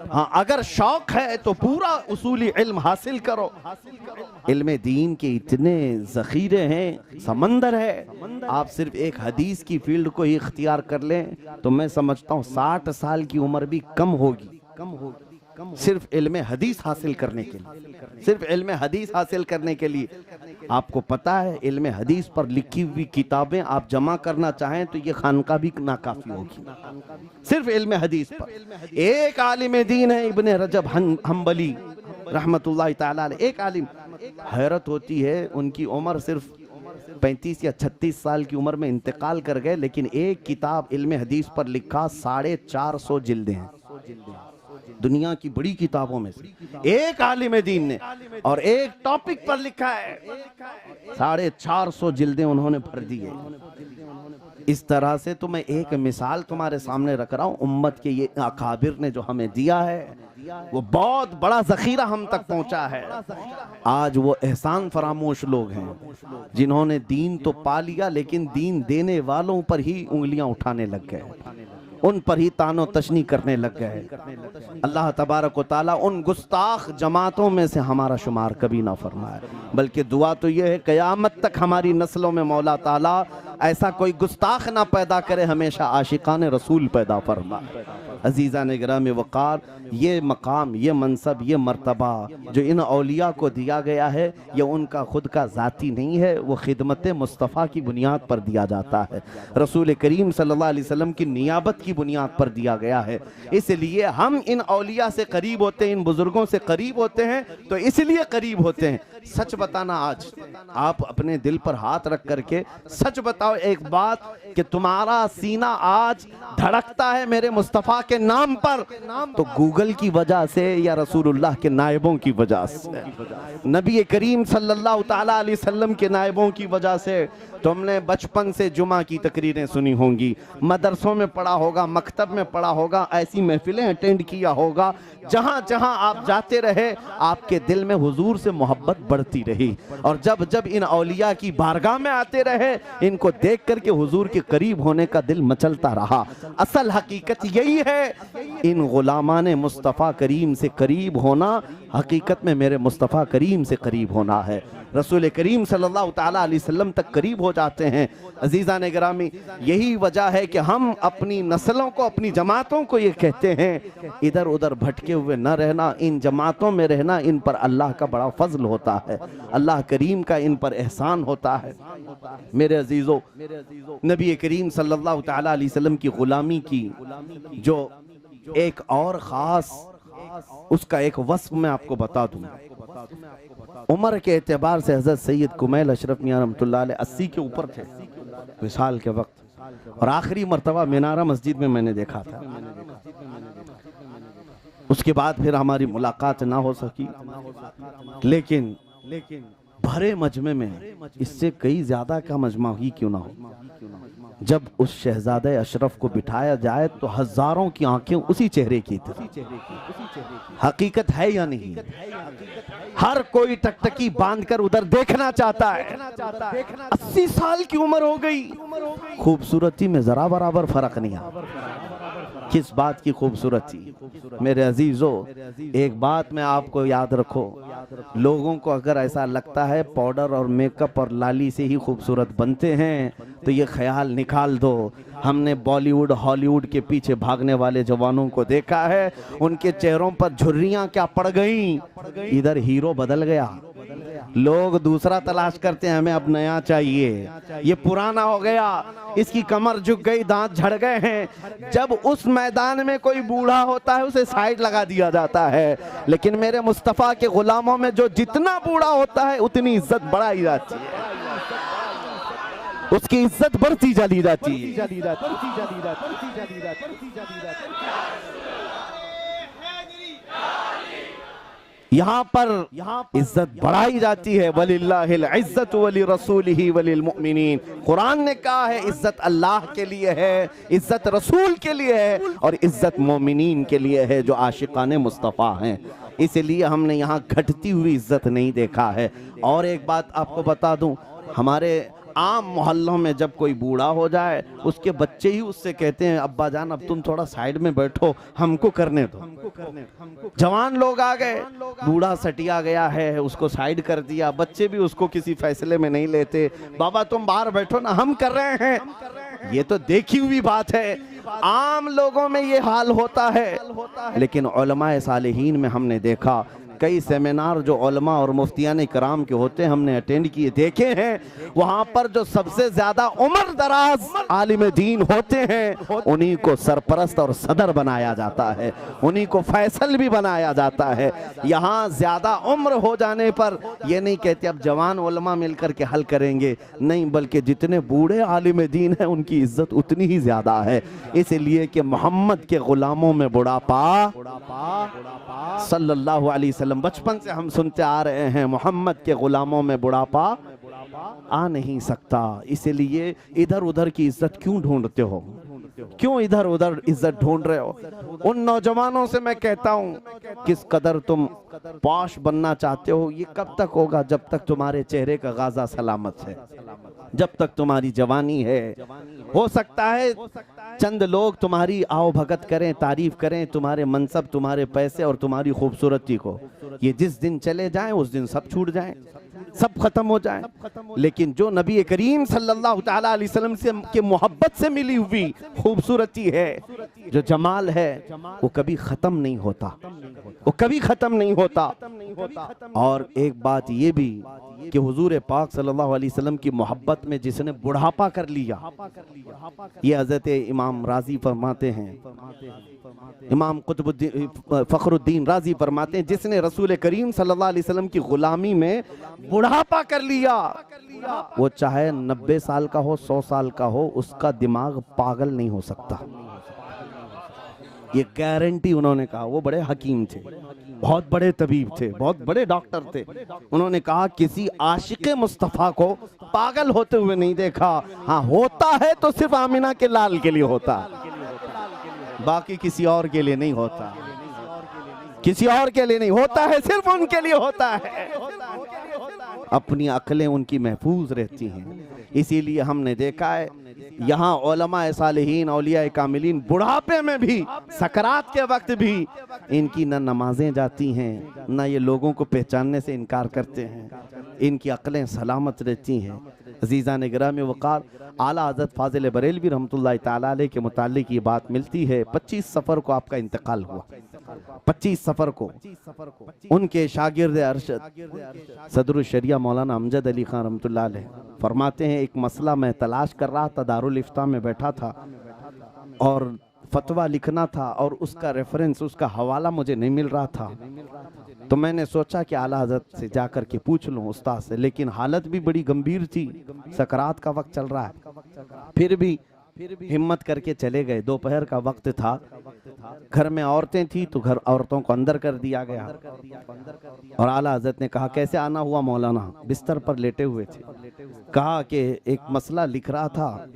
हाँ, अगर शौक है तो पूरा उसूली इल्म हासिल करो। इल्म दीन के इतने जखीरे हैं, समंदर है। आप सिर्फ एक हदीस की फील्ड को ही इख्तियार कर लें तो मैं समझता हूँ 60 साल की उम्र भी कम होगी सिर्फ इल्म हदीस हासिल करने के लिए, सिर्फ इल्म हदीस हासिल करने के लिए। आपको पता है इल्म हदीस पर लिखी हुई किताबें आप जमा करना चाहें तो ये खानका भी नाकाफी होगी, सिर्फ इल्म हदीस पर। एक आलिम दीन है इब्न रजब हम्बली रहमतुल्लाह ताला अलैह, एक आलिम, हैरत होती है उनकी उम्र सिर्फ 35 या 36 साल की उम्र में इंतकाल कर गए, लेकिन एक किताब इल्म हदीस पर लिखा 450 जिल्दें हैं दुनिया की बड़ी किताबों में से। एक आलिम दीन ने और एक टॉपिक पर लिखा है, 450 जिल्दें उन्होंने भर दी है। इस तरह से तो मैं एक मिसाल तुम्हारे सामने रख रहा हूं, उम्मत के ये अकाबिर ने जो हमें दिया है वो बहुत बड़ा जखीरा हम तक पहुंचा है। आज वो एहसान फरामोश लोग हैं जिन्होंने दीन तो पा लिया लेकिन दीन देने वालों पर ही उंगलियां उठाने लग गए, उन पर ही तानो तशनी करने लग गए। अल्लाह तबारक व तआला उन गुस्ताख जमातों में से हमारा शुमार कभी ना फरमाए, बल्कि दुआ तो ये है क़यामत तक हमारी नस्लों में मौला ताला ऐसा कोई गुस्ताख ना पैदा करे, हमेशा आशिकान रसूल पैदा फरमाए। अजीज़ान गिराम वक़ार, ये मकाम, ये मनसब, ये मर्तबा जो इन औलिया को दिया गया है ये उनका खुद का ज़ाती नहीं है, वो खिदमत मुस्तफ़ा की बुनियाद पर दिया जाता है, रसूल करीम सल्लल्लाहु अलैहि वसल्लम की नियाबत की बुनियाद पर दिया गया है। इसलिए हम इन औलिया से करीब होते हैं, इन बुजुर्गों से करीब होते हैं, तो इसलिए करीब होते हैं। सच बताना, आज आप अपने दिल पर हाथ रख करके सच बताओ एक बात कि तुम्हारा सीना आज धड़कता है मेरे मुस्तफ़ा के नाम पर तो गूगल की वजह से या रसूलुल्लाह के नायबों की वजह से, नबी करीम सल्लल्लाहु ताला अलैहि वसल्लम के नायबों की वजह से। तुमने बचपन से जुमा की तकरीरें सुनी होंगी, मदरसों में पढ़ा होगा, मकतब में पढ़ा होगा, ऐसी महफिलें अटेंड किया होगा, जहाँ जहाँ आप जाते रहे आपके दिल में हुजूर से मोहब्बत बढ़ती रही। और जब जब इन औलिया की बारगाह में आते रहे, इनको देख करके हुजूर के करीब होने का दिल मचलता रहा। असल हकीकत यही है, इन गुलामान मुस्तफ़ा करीम से करीब होना हकीकत में मेरे मुस्तफ़ा करीम से करीब होना है। रसूल करीम सल्लल्लाहु ताला अलैहि वसल्लम तक करीब हो जाते हैं। अजीज़ान गिरामी, यही वजह है कि हम अपनी नस्लों को, अपनी जमातों को ये कहते हैं इधर उधर भटके हुए न रहना, इन जमातों में रहना, इन पर अल्लाह का बड़ा फजल होता है, अल्लाह करीम का इन पर एहसान होता है। मेरे अजीज़ों, नबी करीम सल्लल्लाहु ताला अलैहि वसल्लम की गुलामी की जो एक और ख़ास उसका एक वस्फ मैं आपको बता दूं। उम्र के एतबार से हजरत सैयद कुमैल अशरफ मियां रहमतुल्लाह अलैह 80 के ऊपर थे विसाल के वक्त, और आखिरी मर्तबा मीनारा मस्जिद में मैंने देखा था। उसके बाद फिर हमारी मुलाकात ना हो सकी, लेकिन भरे मजमे में इससे कई ज्यादा का मजमा ही क्यों ना हो, जब उस शहजादे अशरफ को बिठाया जाए तो हजारों की आंखें उसी चेहरे की थी। हकीकत है या नहीं? हर कोई टकटकी बांधकर उधर देखना चाहता है। 80 साल की उम्र हो गई, खूबसूरती में जरा बराबर फर्क नहीं है। किस बात की खूबसूरती? मेरे अजीजों, एक बात मैं आपको याद रखो, लोगों को अगर ऐसा लगता है पाउडर और मेकअप और लाली से ही खूबसूरत बनते हैं तो ये ख्याल निकाल दो। हमने बॉलीवुड हॉलीवुड के पीछे भागने वाले जवानों को देखा है, उनके चेहरों पर झुर्रियां क्या पड़ गईं, इधर हीरो बदल गया। लोग दूसरा तलाश करते हैं, हमें अब नया चाहिए, ये पुराना हो गया, इसकी कमर झुक गई, दांत झड़ गए हैं। जब उस मैदान में कोई बूढ़ा होता है उसे साइड लगा दिया जाता है, लेकिन मेरे मुस्तफा के गुलामों में जो जितना बूढ़ा होता है उतनी इज्जत बढ़ाई जाती है, उसकी इज्जत बढ़ती चली जाती है। यहाँ पर इज्जत बढ़ाई जाती है। वलिल्लाहिल इज्जत वली रसूलिही वलिल मुमिनीन। कुरान ने कहा है इज्जत अल्लाह के लिए है, इज्जत रसूल के लिए है और इज्जत मोमिनीन के लिए है जो आशिकाने मुस्तफ़ा हैं। इसलिए हमने यहाँ घटती हुई इज्जत नहीं देखा है। और एक बात आपको बता दूं, हमारे आम मोहल्लों में जब कोई बूढ़ा हो जाए उसके बच्चे ही उससे कहते हैं अब्बा जान अब तुम थोड़ा साइड में बैठो, हमको करने दो। जवान लोग आ गए, बूढ़ा सटिया गया है, उसको साइड कर दिया, बच्चे भी उसको किसी फैसले में नहीं लेते, बाबा तुम बाहर बैठो ना, हम कर रहे हैं। ये तो देखी हुई बात है, आम लोगों में ये हाल होता है। लेकिन उलमाए सालिहीन में हमने देखा, कई सेमिनार जो उलमा और मुफ्तियान कराम के होते हैं हमने अटेंड किए, देखे हैं, वहाँ पर जो सबसे ज्यादा उम्र दराज आलिम दीन होते हैं उन्हीं को सरपरस्त और सदर बनाया जाता है, उन्हीं को फैसल भी बनाया जाता है। यहाँ ज्यादा उम्र हो जाने पर ये नहीं कहते अब जवान उलमा मिलकर के हल करेंगे, नहीं, बल्कि जितने बूढ़े आलिम दीन हैं उनकी इज्जत उतनी ही ज्यादा है। इसलिए कि मोहम्मद के गुलामों में बुढ़ापा सल्लल्लाहु अलैहि वसल्लम बचपन से हम सुनते आ रहे हैं, मोहम्मद के गुलामों में बुढ़ापा आ नहीं सकता। इसलिए इधर उधर की इज्जत क्यों ढूंढते हो, क्यों इधर उधर इज्जत ढूंढ रहे हो? उन नौजवानों से मैं कहता हूँ किस कदर तुम पॉश बनना चाहते हो, ये कब तक होगा? जब तक तुम्हारे चेहरे का गाजा सलामत है, जब तक तुम्हारी जवानी है। हो सकता है चंद लोग तुम्हारी आओ भगत करें, तारीफ करें, तुम्हारे मनसब, तुम्हारे पैसे और तुम्हारी खूबसूरती को, ये जिस दिन चले जाएं उस दिन सब छूट जाएं, सब खत्म हो जाए। लेकिन जो नबी करीम सल्लल्लाहु ताला अलैहि वसल्लम से के मोहब्बत से मिली हुई खूबसूरती है, जो जमाल है, वो कभी खत्म नहीं होता, वो कभी खत्म नहीं होता। और एक बात ये भी कि हुजूर पाक सल्लल्लाहु अलैहि वसल्लम की मोहब्बत में जिसने बुढ़ापा कर लिया, ये हजरत इमाम राजी फरमाते हैं, इमाम कुतुबुद्दीन फखरुद्दीन राजी फरमाते हैं, जिसने रसूल करीम सल्लल्लाहु अलैहि वसल्लम की गुलामी में बुढ़ापा कर लिया, वो चाहे 90 साल का हो, 100 साल का हो, उसका दिमाग पागल नहीं हो सकता। ये गारंटी उन्होंने कहा। वो बड़े हकीम थे, बहुत बड़े तबीब थे, बहुत बड़े डॉक्टर थे। उन्होंने कहा किसी आशिक मुस्तफ़ा को पागल होते हुए नहीं देखा। हाँ, होता है तो सिर्फ आमिना के लाल के लिए होता, बाकी किसी और के लिए नहीं होता, किसी और के लिए नहीं होता है, सिर्फ उनके लिए होता है। अपनी अक्लें उनकी महफूज रहती हैं। इसीलिए हमने देखा है यहाँ उलमाए सालिहीन, औलिया कामिलीन बुढ़ापे में भी, सकरात के वक्त भी इनकी न नमाजें जाती हैं, न ये लोगों को पहचानने से इनकार करते हैं, इनकी अक्लें सलामत रहती हैं। अजीज़ान गिरामी वक़ार, आला हज़रत फ़ाज़िल बरेलवी रहमतुल्लाहि तआला अलैह के मुताल्लिक़ ये बात मिलती है। 25 सफ़र को आपका इंतकाल हुआ, 25 सफ़र को उनके शागिर्द अरशद सदरुल शरिया मौलाना अमजद अली खान रहमतुल्लाह अलैह फरमाते हैं, एक मसला मैं तलाश कर रहा था, दारुल इफ्ता में बैठा था और फतवा लिखना था और उसका रेफरेंस, उसका हवाला मुझे नहीं मिल रहा था। तो मैंने सोचा कि आला हज़रत से जाकर के पूछ लूं, उस्ताद से, लेकिन हालत भी बड़ी गंभीर थी, सकरात का वक्त चल रहा है। फिर भी हिम्मत करके चले गए। दोपहर का वक्त था, घर में औरतें थी तो घर औरतों को अंदर कर दिया गया और आला हज़रत ने कहा कैसे आना हुआ मौलाना? बिस्तर पर लेटे हुए थे। कहा कि एक मसला लिख रहा था,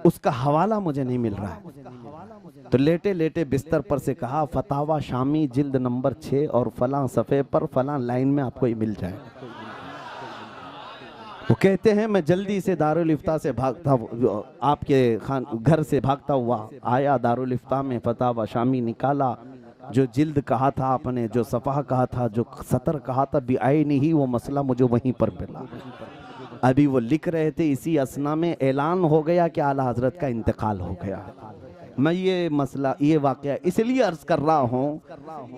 उसका हवाला मुझे नहीं मिल रहा है। तो लेटे लेटे बिस्तर पर से कहा फतावा शामी जिल्द नंबर 6 और फलां सफ़े पर फलां लाइन में आपको ये मिल जाए। वो कहते हैं मैं जल्दी से दारुल इफ्ता से भागता, आपके घर से भागता हुआ आया, दारुल इफ्ता में फतावा शामी निकाला। जो जिल्द कहा था आपने, जो सफ़ा कहा था, जो सतर कहा था, बिआईनी ही वो मसला मुझे वहीं पर मिला। अभी वो लिख रहे थे, इसी असना में ऐलान हो गया कि आला हज़रत का इंतकाल हो गया। मैं ये मसला, ये वाक़या इसलिए अर्ज कर रहा हूँ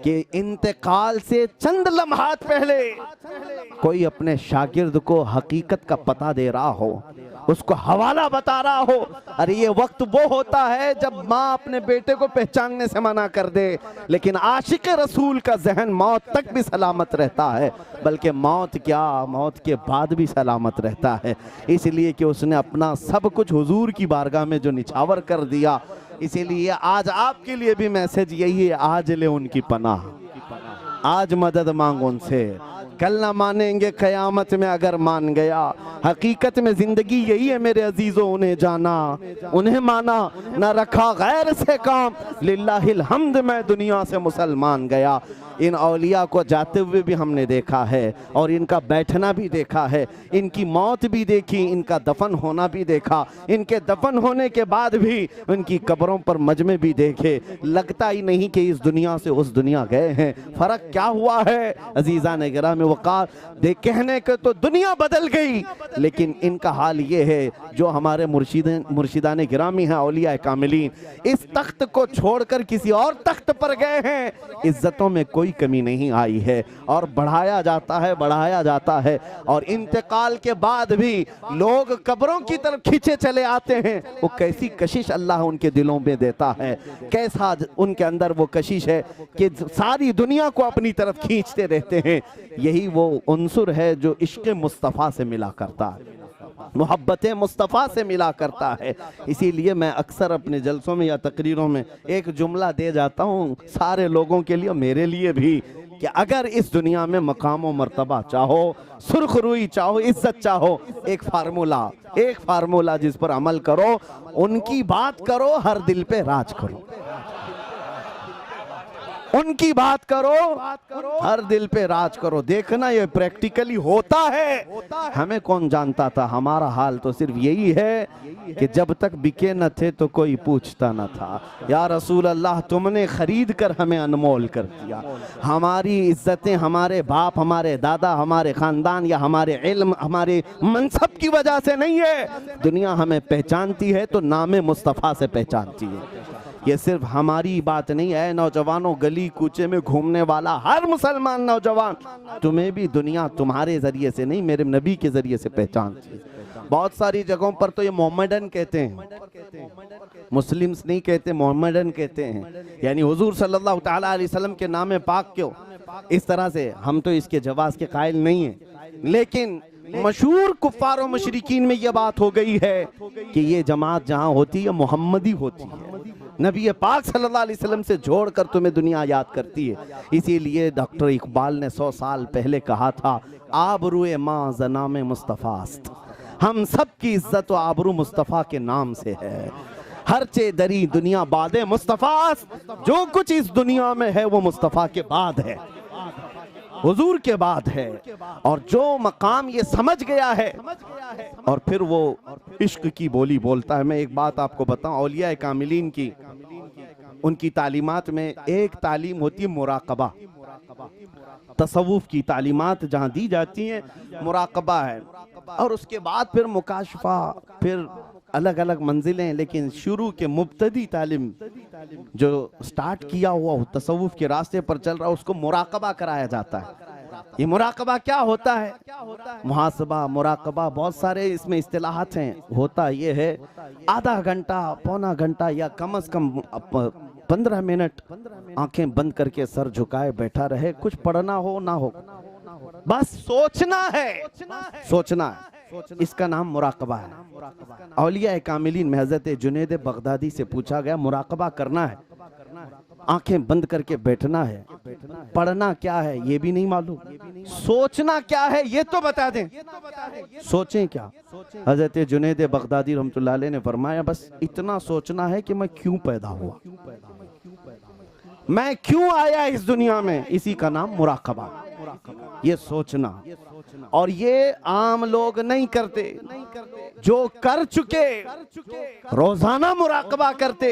कि इंतकाल से चंद लम्हात पहले कोई अपने शागिर्द को हकीकत का पता दे रहा हो, उसको हवाला बता रहा हो। अरे ये वक्त वो होता है जब माँ अपने बेटे को पहचानने से मना कर दे, लेकिन आशिक रसूल का जहन मौत तक भी सलामत रहता है, बल्कि मौत क्या, मौत के बाद भी सलामत रहता है। इसलिए कि उसने अपना सब कुछ हुजूर की बारगाह में जो निछावर कर दिया। इसीलिए आज आपके लिए भी मैसेज यही है, आज ले उनकी पनाह, आज मदद मांगो उनसे। कल ना मानेंगे क़यामत में अगर मान गया। हकीकत में जिंदगी यही है मेरे अजीजों, उन्हें जाना, उन्हें माना, ना रखा गैर से काम, लिल्लाहिल हम्द मैं दुनिया से मुसलमान गया। इन औलिया को जाते हुए भी हमने देखा है और इनका बैठना भी देखा है, इनकी मौत भी देखी, इनका दफन होना भी देखा, इनके दफन होने के बाद भी उनकी कब्रों पर मजमे भी देखे। लगता ही नहीं कि इस दुनिया से उस दुनिया गए हैं। फ़र्क क्या हुआ है अजीज़ा ने गिराम वक़ार, दे कहने के तो दुनिया बदल गई, लेकिन इनका हाल ये है जो हमारे मुर्शिदान गिरामी हैं, औलिया कामिलीन, इस तख्त को छोड़कर किसी और तख्त पर गए हैं। इज्जतों में कोई कमी नहीं आई है और बढ़ाया जाता है, बढ़ाया जाता है। और इंतकाल के बाद भी लोग कब्रों की तरफ खींचे चले आते हैं। वो कैसी कशिश अल्लाह उनके दिलों में देता है, कैसा उनके अंदर वो कशिश है कि सारी दुनिया को अपनी तरफ खींचते रहते हैं। यही वो उन्सुर है जो इश्क़ मुस्तफ़ा से मिला करता है, मोहब्बत मुस्तफ़ा से मिला करता है। इसीलिए मैं अक्सर अपने जलसों में या तकरीरों में एक जुमला दे जाता हूँ सारे लोगों के लिए, मेरे लिए भी, कि अगर इस दुनिया में मकाम व मर्तबा चाहो, सुर्खरुई चाहो, इज्जत चाहो, एक फार्मूला जिस पर अमल करो, उनकी बात करो, हर दिल पे राज करो। उनकी बात करो, हर दिल पे राज करो। देखना ये प्रैक्टिकली होता है। हमें कौन जानता था, हमारा हाल तो सिर्फ यही है कि जब तक बिके न थे तो कोई पूछता न था। या रसूल अल्लाह, तुमने खरीद कर हमें अनमोल कर दिया। हमारी इज्जतें हमारे बाप, हमारे दादा, हमारे खानदान या हमारे इल्म, हमारे मनसब की वजह से नहीं है। दुनिया हमें पहचानती है तो नामे मुस्तफ़ा से पहचानती है। ये सिर्फ हमारी बात नहीं है। नौजवानों, गली कूचे में घूमने वाला हर मुसलमान नौजवान, तुम्हें भी दुनिया तुम्हारे जरिए से नहीं, मेरे नबी के जरिए से पहचानती है। बहुत सारी जगहों पर तो ये मोहम्मदन कहते हैं, मुस्लिम्स नहीं कहते, मोहम्मदन कहते हैं, यानी हुजूर सल्लल्लाहु तआला अलैहि वसल्लम के नाम पाक क्यों इस तरह से। हम तो इसके जवाब के कायल नहीं हैं, लेकिन मशहूर कुफ्फार और मुशरिकीन में यह बात हो गई है कि ये जमात जहाँ होती है मोहम्मदी होती है, नबी पाक सल्लल्लाहु अलैहि वसल्लम से जोड़कर तुम्हें दुनिया याद करती है। इसीलिए डॉक्टर इकबाल ने 100 साल पहले कहा था, आबरूए माँ ज़नाम मुस्तफ़ास्त, हम सब की इज्जत व आबरू मुस्तफ़ा के नाम से है। हर चे दरी दुनिया बादे मुस्तफ़ास्त, जो कुछ इस दुनिया में है वो मुस्तफ़ा के बाद है, हुजूर के बाद है। और जो मकाम ये समझ गया है और फिर वो इश्क की बोली बोलता है। मैं एक बात आपको बताऊं, औलिया कामिलीन की, उनकी तालीमात में एक तालीम होती है मुराकबा। तसव्वुफ की तालीमात जहाँ दी जाती हैं मुराकबा है, और उसके बाद फिर मुकाशफा, फिर अलग अलग मंजिलें। लेकिन शुरू के मुब्तदी तालीम जो स्टार्ट किया हुआ तसव्वुफ के रास्ते पर चल रहा, उसको मुराकबा कराया जाता है। ये मुराकबा क्या होता है? मुहासबा, मुराकबा, बहुत सारे इसमें इस्तिलाहात हैं। होता ये है आधा घंटा, पौना घंटा या कम से कम 15 मिनट आंखें बंद करके सर झुकाए बैठा रहे, कुछ पढ़ना हो ना हो, बस सोचना है, सोचना है। इसका नाम मुराकबा है। औलिया कामिलीन में हजरत जुनैद बगदादी से पूछा गया, मुराकबा करना है, आंखें बंद करके बैठना है, पढ़ना क्या है ये भी नहीं मालूम, सोचना क्या है ये तो बता दें, सोचें क्या? हजरत जुनैद बगदादी रहमतुल्लाह अलैह ने फरमाया, बस इतना सोचना है कि मैं क्यों पैदा हुआ, मैं क्यों आया इस दुनिया में, इसी का नाम मुराकबा, ये सोचना। और ये आम लोग नहीं करते, जो कर चुके रोजाना मुराकबा करते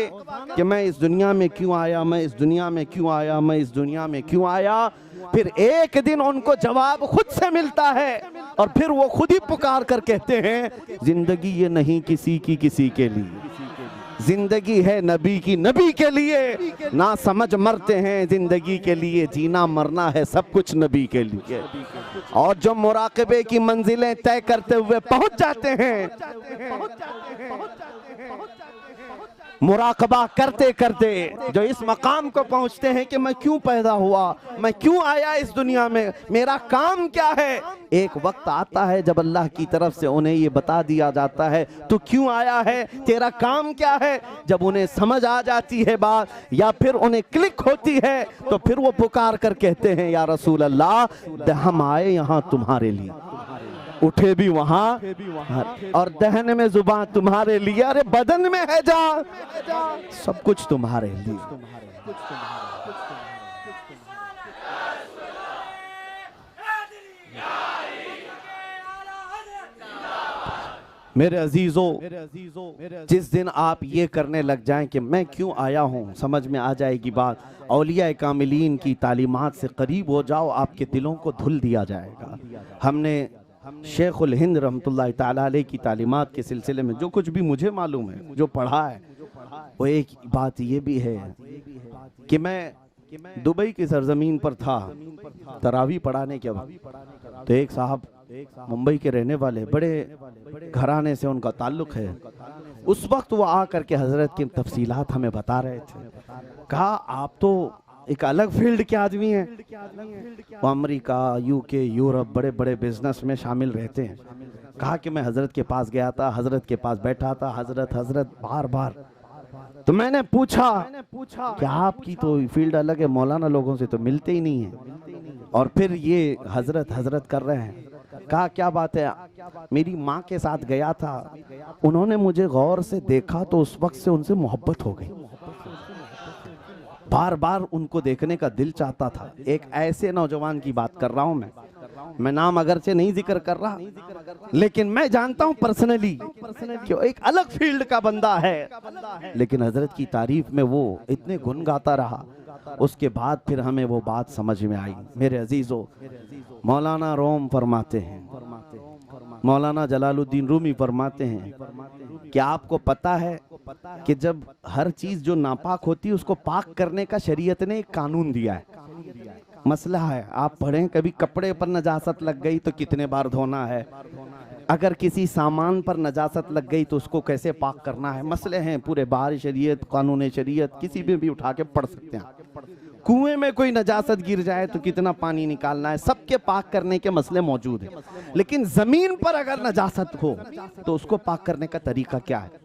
कि मैं इस दुनिया में क्यों आया, मैं इस दुनिया में क्यों आया, मैं इस दुनिया में क्यों आया। फिर एक दिन उनको जवाब खुद से मिलता है और फिर वो खुद ही पुकार कर कहते हैं, जिंदगी ये नहीं किसी की किसी के लिए, जिंदगी है नबी की नबी के लिए, ना समझ मरते हैं जिंदगी के लिए, जीना मरना है सब कुछ नबी के लिए। और जो मुराकबे की मंजिलें तय करते हुए पहुंच जाते हैं, मुराकबा करते करते जो इस मकाम को पहुंचते हैं कि मैं क्यों पैदा हुआ, मैं क्यों आया इस दुनिया में, मेरा काम क्या है। एक वक्त आता है जब अल्लाह की तरफ से उन्हें ये बता दिया जाता है, तू क्यों आया है, तेरा काम क्या है। जब उन्हें समझ आ जाती है बात या फिर उन्हें क्लिक होती है तो फिर वो पुकार कर कहते हैं, या रसूल अल्लाह, हम आए यहाँ तुम्हारे लिए, उठे भी वहां और दहन में जुबान तुम्हारे लिए, अरे बदन में है जान, सब कुछ तुम्हारे लिए। मेरे अजीजों, जिस दिन आप ये करने लग जाएं कि मैं क्यों आया हूं, समझ में आ जाएगी बात, औलिया कामिलीन की तालीमात से करीब हो जाओ, आपके दिलों को धुल दिया जाएगा। हमने शेखुल हिंद रहमतुल्लाह ताला अलैह की तालीमात के सिलसिले में जो कुछ भी मुझे मालूम है, जो पढ़ा है, वो एक बात ये भी है कि मैं दुबई की सरजमीन पर था तरावी पढ़ाने के वक्त, तो एक साहब मुंबई के रहने वाले, बड़े घराने से उनका ताल्लुक है, उस वक्त वो आकर के हजरत की तफसीलात हमें बता रहे थे। कहा आप तो एक अलग फील्ड के आदमी हैं, वो अमेरिका, यूके, यूरोप बड़े बड़े बिजनेस में शामिल रहते हैं। कहा कि मैं हजरत के पास गया था, हजरत के पास बैठा था, हजरत बार बार, तो मैंने पूछा कि आपकी तो फील्ड अलग है, मौलाना लोगों से तो मिलते ही नहीं है, और फिर ये हजरत कर रहे हैं। कहा क्या बात है, मेरी माँ के साथ गया था, उन्होंने मुझे गौर से देखा तो उस वक्त से उनसे मोहब्बत हो गई, बार बार उनको देखने का दिल चाहता था। एक ऐसे नौजवान की बात कर रहा हूं मैं नाम अगरचे नहीं जिक्र कर रहा, लेकिन मैं जानता हूं पर्सनली कि एक अलग फील्ड का बंदा है, लेकिन हजरत की तारीफ में वो इतने गुन गाता रहा। उसके बाद फिर हमें वो बात समझ में आई। मेरे अजीजों, मौलाना रोम फरमाते हैं, मौलाना जलालुद्दीन रूमी फरमाते हैं कि आपको पता है कि जब हर चीज जो नापाक होती है उसको पाक करने का शरीयत ने एक कानून दिया है। मसला है, आप पढ़ें, कभी कपड़े पर नजासत लग गई तो कितने बार धोना है, अगर किसी सामान पर नजासत लग गई तो उसको कैसे पाक करना है, मसले हैं पूरे। बाहर शरीयत, कानून शरीयत किसी में भी उठा के पढ़ सकते हैं। कुएं में कोई नजासत गिर जाए तो कितना पानी निकालना है, सबके पाक करने के मसले मौजूद हैं। लेकिन जमीन पर अगर नजासत हो तो उसको पाक करने का तरीका क्या है।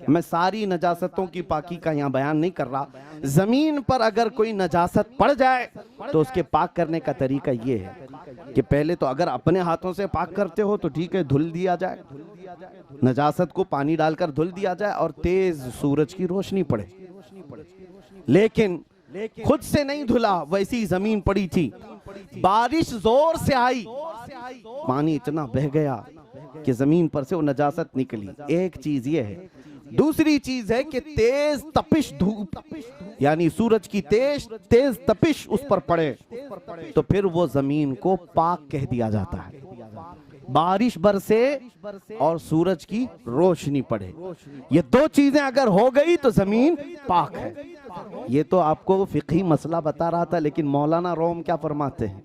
मैं सारी नजासतों की पाकी का यहाँ बयान नहीं कर रहा, जमीन पर अगर कोई नजासत पड़ जाए तो उसके पाक करने का तरीका ये है कि पहले तो अगर अपने हाथों से पाक करते हो तो ठीक है, धुल दिया जाए, नजासत को पानी डालकर धुल दिया जाए और तेज सूरज की रोशनी पड़े। लेकिन खुद से नहीं धुला, वैसी जमीन पड़ी थी, बारिश जोर से आई, पानी इतना बह गया कि जमीन पर से वो नजासत निकली। एक चीज ये है। दूसरी चीज है कि तेज तपिश धूप, यानी सूरज की तेज तपिश उस पर पड़े तो फिर वो जमीन को पाक कह दिया जाता है। बारिश बरसे और सूरज की रोशनी पड़े, ये दो चीजें अगर हो गई तो जमीन पाक है। ये तो आपको फिक़ही मसला बता रहा था, लेकिन मौलाना रोम क्या फरमाते हैं,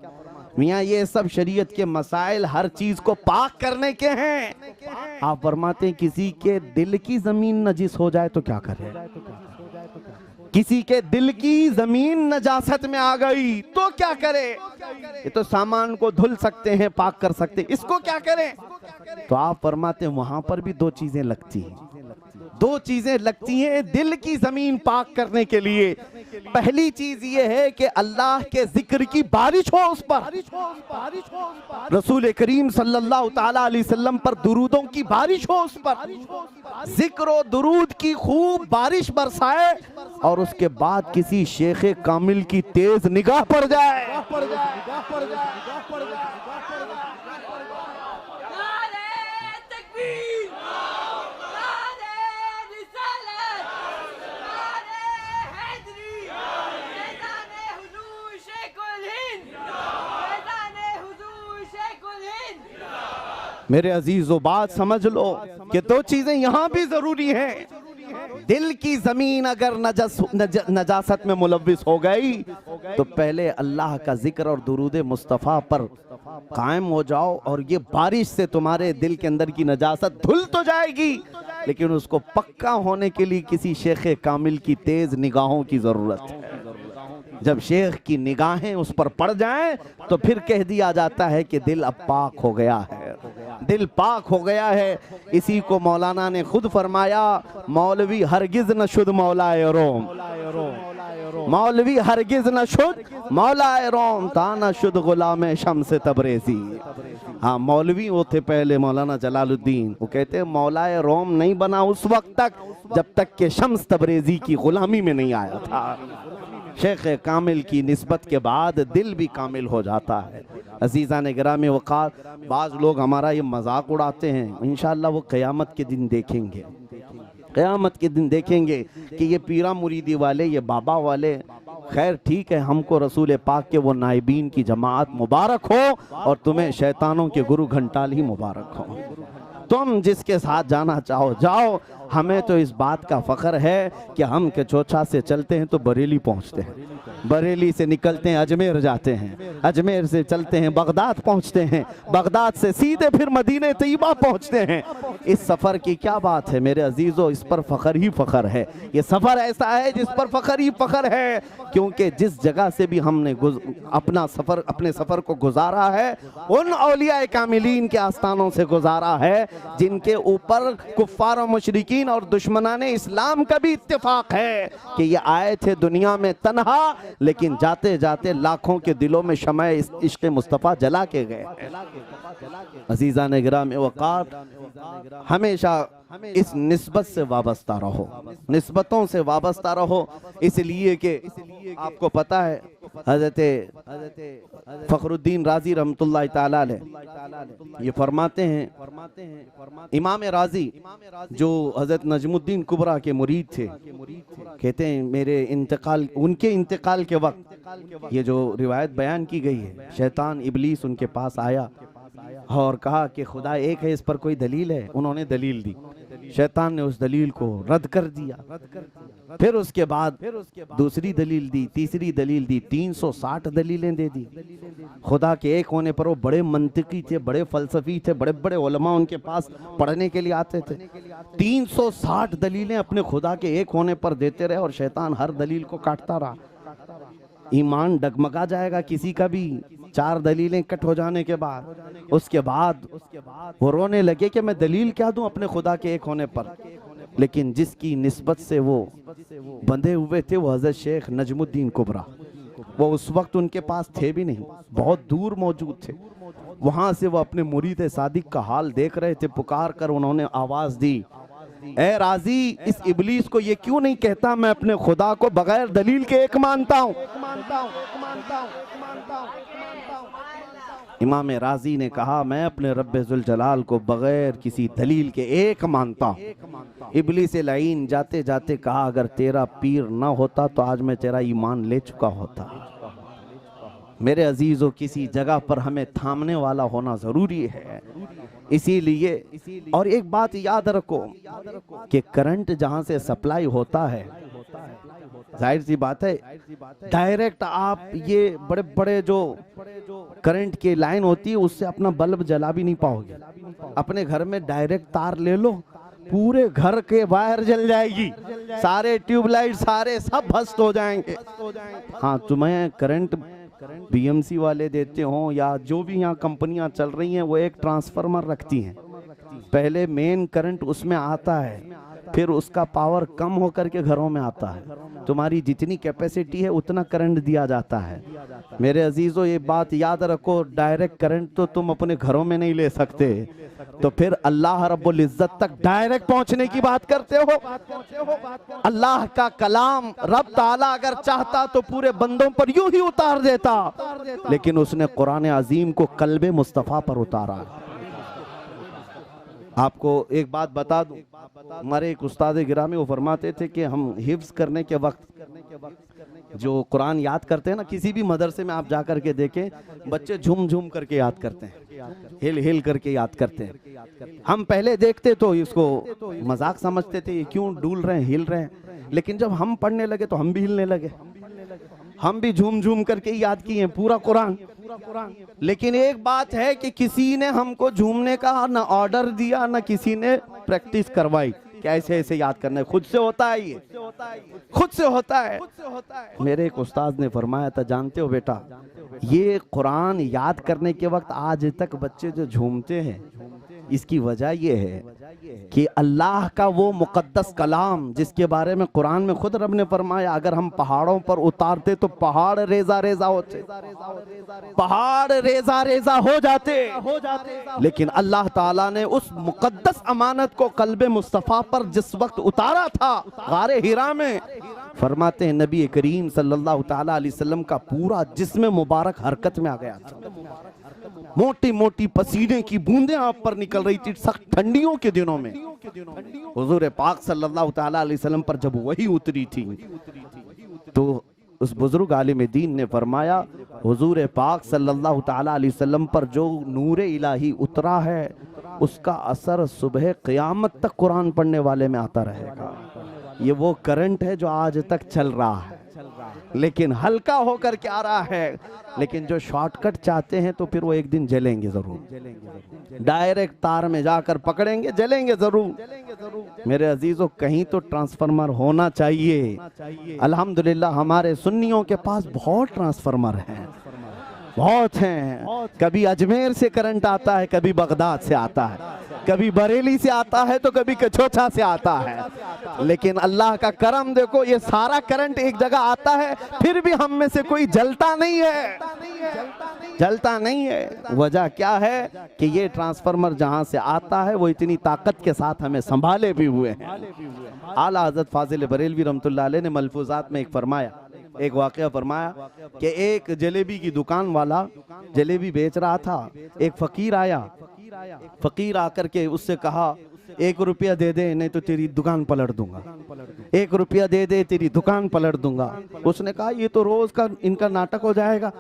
मियाँ ये सब शरीयत के मसाइल हर चीज को पाक करने के हैं। आप फरमाते हैं किसी के दिल की जमीन नजिस हो जाए तो क्या करे, किसी के दिल की जमीन नजासत में आ गई तो क्या करे। ये तो सामान को धुल सकते हैं, पाक कर सकते हैं, इसको क्या करें। तो आप फरमाते हैं वहां पर भी दो चीजें लगती हैं, दो चीजें लगती हैं दिल की जमीन पाक करने के लिए। पहली चीज ये है कि अल्लाह के जिक्र की बारिश हो उस पर, रसूल करीम सल्लल्लाहु ताला अलैहि वसल्लम पर दुरूदों की बारिश हो उस पर, जिक्र और दुरूद की खूब बारिश बरसाए और उसके बाद किसी शेख कामिल की तेज निगाह पड़ जाए। मेरे अजीजों बात समझ लो कि दो चीजें यहां भी जरूरी हैं। दिल की जमीन अगर नजासत में मुलव्विस हो गई तो पहले अल्लाह का जिक्र और दुरूद मुस्तफ़ा पर कायम हो जाओ और ये बारिश से तुम्हारे दिल के अंदर की नजासत धुल तो जाएगी, लेकिन उसको पक्का होने के लिए किसी शेख कामिल की तेज निगाहों की जरूरत है। जब शेख की निगाहें उस पर पड़ जाएं तो फिर कह दिया जाता है कि दिल अब पाक हो गया है, दिल पाक हो गया है। इसी को मौलाना ने खुद फरमाया, मौलवी हरगिज न शुद्ध मौलाए रोम, मौलवी हरगिज न शुद्ध मौलाए रोम, ताना शुद्ध गुलाम शम्स तबरेजी। हाँ, मौलवी वो थे पहले मौलाना जलालुद्दीन, वो कहते हैं मौलाए रोम नहीं बना उस वक्त तक जब तक के शम्स तबरेजी की गुलामी में नहीं आया था। शेख कामिल की निस्बत के बाद दिल भी कामिल हो जाता है। अजीज़ान गिरामी वक़ार, बाज़ लोग हमारा ये मजाक उड़ाते हैं, इंशाअल्लाह वो क़यामत के दिन देखेंगे, क़यामत के दिन देखेंगे कि ये पीरा मुरीदी वाले, ये बाबा वाले, खैर ठीक है, हमको रसूल पाक के वो नाइबीन की जमात मुबारक हो और तुम्हें शैतानों के गुरु घंटाल ही मुबारक हो। तुम जिसके साथ जाना चाहो जाओ, हमें तो इस बात का फ़ख्र है कि हम के चोचा से चलते हैं तो बरेली पहुंचते हैं, बरेली से निकलते हैं अजमेर जाते हैं, अजमेर से चलते हैं बगदाद पहुंचते हैं, बगदाद से सीधे फिर मदीने तैयबा पहुंचते हैं। इस सफ़र की क्या बात है मेरे अजीज़ों, इस पर फ़ख्र ही फ़ख्र है। ये सफ़र ऐसा है जिस पर फ़ख्र ही फ़ख्र है, क्योंकि जिस जगह से भी हमने अपने सफ़र को गुजारा है उन औलिया कामिलीन के आस्थानों से गुजारा है जिनके ऊपर कुफ़ार और मुशरिकीन और दुश्मनाने इस्लाम का भी इत्तेफाक है कि ये आए थे दुनिया में तन्हा, लेकिन जाते जाते लाखों के दिलों में शमअ इश्क़ मुस्तफ़ा जला के गए। अज़ीज़ान गिरामी वक़ार, हमेशा इस निस्बत से वाबस्ता रहो, निस्बतों से वाबस्ता रहो, इसलिए कि आपको पता है हज़रत फ़खरुद्दीन राज़ी रहमतुल्लाह ताला अलैह ये फरमाते हैं, इमाम राज़ी जो हज़रत नजमुद्दीन कुबरा के मुरीद थे, कहते हैं मेरे इंतकाल, उनके इंतकाल के वक्त ये जो रिवायत बयान की गई है, शैतान इबलीस उनके पास आया और कहा कि खुदा एक है, इस पर कोई दलील है। उन्होंने दलील दी, शैतान ने उस दलील को रद्द कर दिया। फिर उसके बाद दूसरी दलील दी, तीसरी दलील दी, 360 दलीलें दे दी। खुदा के एक होने पर वो बड़े मंतिकी थे, बड़े फलसफी थे, बड़े बड़े उलमा उनके पास पढ़ने के लिए आते थे। 360 दलीलें अपने खुदा के एक होने पर देते रहे और शैतान हर दलील को काटता रहा। ईमान डगमगा जाएगा किसी का भी 4 दलीलें कट हो जाने के बाद। उसके बाद वो रोने लगे कि मैं दलील क्या दूं अपने खुदा के एक होने पर। लेकिन जिसकी निस्बत से वो बंधे हुए थे वो हज़रत शेख नजमुद्दीन कुबरा, वो उस वक्त उनके पास थे भी नहीं, बहुत दूर मौजूद थे। वहां से वो अपने मुरीद सादिक का हाल देख रहे थे। पुकार कर उन्होंने आवाज दी, ए राजी, इस इबलीस को ये क्यों नहीं कहता मैं अपने खुदा को बगैर दलील के एक मानता हूँ। इमाम राजी ने कहा मैं अपने रब्बे जुल जलाल को बगैर किसी दलील के एक मानता हूँ। इबलीस लाइन जाते जाते कहा अगर तेरा पीर ना होता तो आज मैं तेरा ईमान ले चुका होता। मेरे अजीजों, किसी जगह पर हमें थामने वाला होना जरूरी है। इसीलिए और एक बात याद रखो कि करंट जहां से सप्लाई होता है जाहिर सी बात है डायरेक्ट आप ये बड़े बड़े जो करंट की लाइन होती है उससे अपना बल्ब जला भी नहीं पाओगे। अपने घर में डायरेक्ट तार ले लो, पूरे घर के वायर जल जाएगी, सारे ट्यूबलाइट सारे सब भस्म हो जाएंगे। हाँ, तुम्हें करंट बीएमसी वाले देते हो या जो भी यहाँ कंपनियां चल रही हैं वो एक ट्रांसफार्मर रखती हैं, पहले मेन करंट उसमें आता है, फिर उसका पावर कम होकर के घरों में आता है। तुम्हारी जितनी कैपेसिटी है उतना करंट दिया जाता है। मेरे अजीजों, ये बात याद रखो, डायरेक्ट करंट तो तुम अपने घरों में नहीं ले सकते, तो फिर अल्लाह रब्बुल इज्जत तक डायरेक्ट पहुंचने की बात करते हो। अल्लाह का कलाम रब ताला अगर चाहता तो पूरे बंदों पर यूं ही उतार देता, लेकिन उसने कुरान अजीम को कल्बे मुस्तफा पर उतारा। आपको एक बात बता दूं, हमारे एक उस्ताद गिरामी वो फरमाते थे कि हम हिफ्ज करने के वक्त जो कुरान याद करते हैं ना, किसी भी मदरसे में आप जा करके देखें, बच्चे झूम झूम करके याद करते हैं, हिल हिल करके याद करते हैं। हम पहले देखते तो इसको मजाक समझते थे, ये क्यों डूल रहे हैं, हिल रहे हैं, लेकिन जब हम पढ़ने लगे तो हम भी हिलने लगे, हम भी झूम झूम करके याद किए पूरा कुरान। लेकिन एक बात है कि किसी ने हमको झूमने का ना ऑर्डर दिया, ना किसी ने प्रैक्टिस करवाई कि ऐसे ऐसे याद करना है, खुद से होता है, ये खुद से होता है। मेरे एक उस्ताद ने फरमाया था, जानते हो बेटा, ये कुरान याद करने के वक्त आज तक बच्चे जो झूमते हैं, इसकी वजह ये है कि अल्लाह का वो मुकद्दस कलाम जिसके बारे में कुरान में खुद रब ने फरमाया, अगर हम पहाड़ों पर उतारते तो पहाड़ रेजा रेजा होते, पहाड़ रेजा रेजा हो जाते। लेकिन अल्लाह ताला ने उस मुकद्दस अमानत को कल्बे मुस्तफा पर जिस वक्त उतारा था गारे हिरा में, फरमाते हैं नबी करीम सल्लल्लाहु ताला अलैहि वसल्लम का पूरा जिस्म मुबारक हरकत में आ गया था। मोटी मोटी पसीने की बूंदें आप पर निकल रही थी सख्त ठंडियों के दिनों में। हुजूर पाक सल्लल्लाहु ताला अलैहि वसल्लम पर जब वही उतरी थी तो उस बुजुर्ग आलिम दीन ने फरमाया, हुजूर पाक सल्लल्लाहु ताला अलैहि वसल्लम पर जो नूरे इलाही उतरा है उसका असर सुबह क़यामत तक कुरान पढ़ने वाले में आता रहेगा। ये वो करंट है जो आज तक चल रहा है, लेकिन हल्का होकर के आ रहा है। लेकिन जो शॉर्टकट चाहते हैं तो फिर वो एक दिन जलेंगे जरूर, डायरेक्ट तार में जाकर पकड़ेंगे, जलेंगे जरूर। मेरे अजीजों, कहीं तो ट्रांसफार्मर होना चाहिए। अल्हम्दुलिल्लाह हमारे सुन्नियों के पास बहुत ट्रांसफार्मर हैं, बहुत हैं। कभी अजमेर से करंट आता है, कभी बगदाद से आता है, कभी बरेली से आता है तो कभी कचौथा से आता है। लेकिन अल्लाह का करम देखो, ये सारा करंट एक जगह आता है, फिर भी हम में से कोई जलता नहीं है, जलता नहीं है। वजह क्या है कि ये ट्रांसफार्मर जहां से आता है वो इतनी ताकत के साथ हमें संभाले भी हुए हैं। आला हज़रत फाजिल बरेलवी रहमतुल्लाह अलैह ने मलफूजात में एक वाक़या फरमाया कि एक जलेबी की दुकान वाला जलेबी बेच रहा था। एक फकीर आया, फकीर आकर के उससे कहा, 1 रुपया दे दे नहीं तो तेरी दुकान पलट दूंगा, 1 रुपया दे दे तेरी दुकान पलट दूंगा। उसने कहा, ये तो रोज का इनका नाटक हो जाएगा,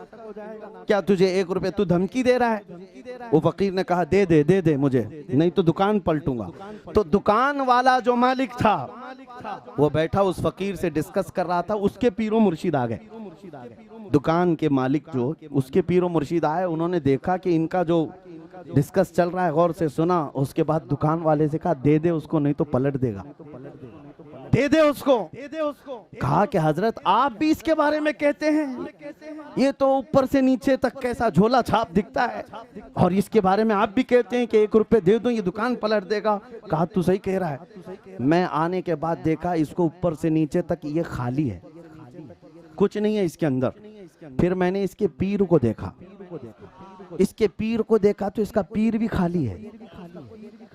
क्या तुझे 1 रुपया, तू धमकी दे रहा है? वो फकीर ने कहा, दे दे मुझे, नहीं तो दुकान पलटूंगा। तो दुकान वाला जो मालिक था वो बैठा उस फकीर से डिस्कस कर रहा था, उसके पीरो मुर्शिद आ गए। दुकान के मालिक जो, उसके पीरो मुर्शिद आए, उन्होंने देखा कि इनका जो डिस्कस चल रहा है, गौर से सुना। उसके बाद दुकान वाले से कहा, दे दे उसको नहीं तो पलट देगा, दे दे उसको। कहा कि हजरत आप भी इसके बारे में कहते हैं, ये तो ऊपर से नीचे तक कैसा झोला छाप दिखता है, और इसके बारे में आप भी कहते हैं कि 1 रुपये दे दो ये दुकान पलट देगा। कहा तू सही कह रहा है। मैं आने के बाद देखा इसको ऊपर से नीचे तक ये खाली है, कुछ नहीं है इसके अंदर। फिर मैंने इसके पीर को देखा, इसके पीर को देखा तो इसका पीर भी खाली है,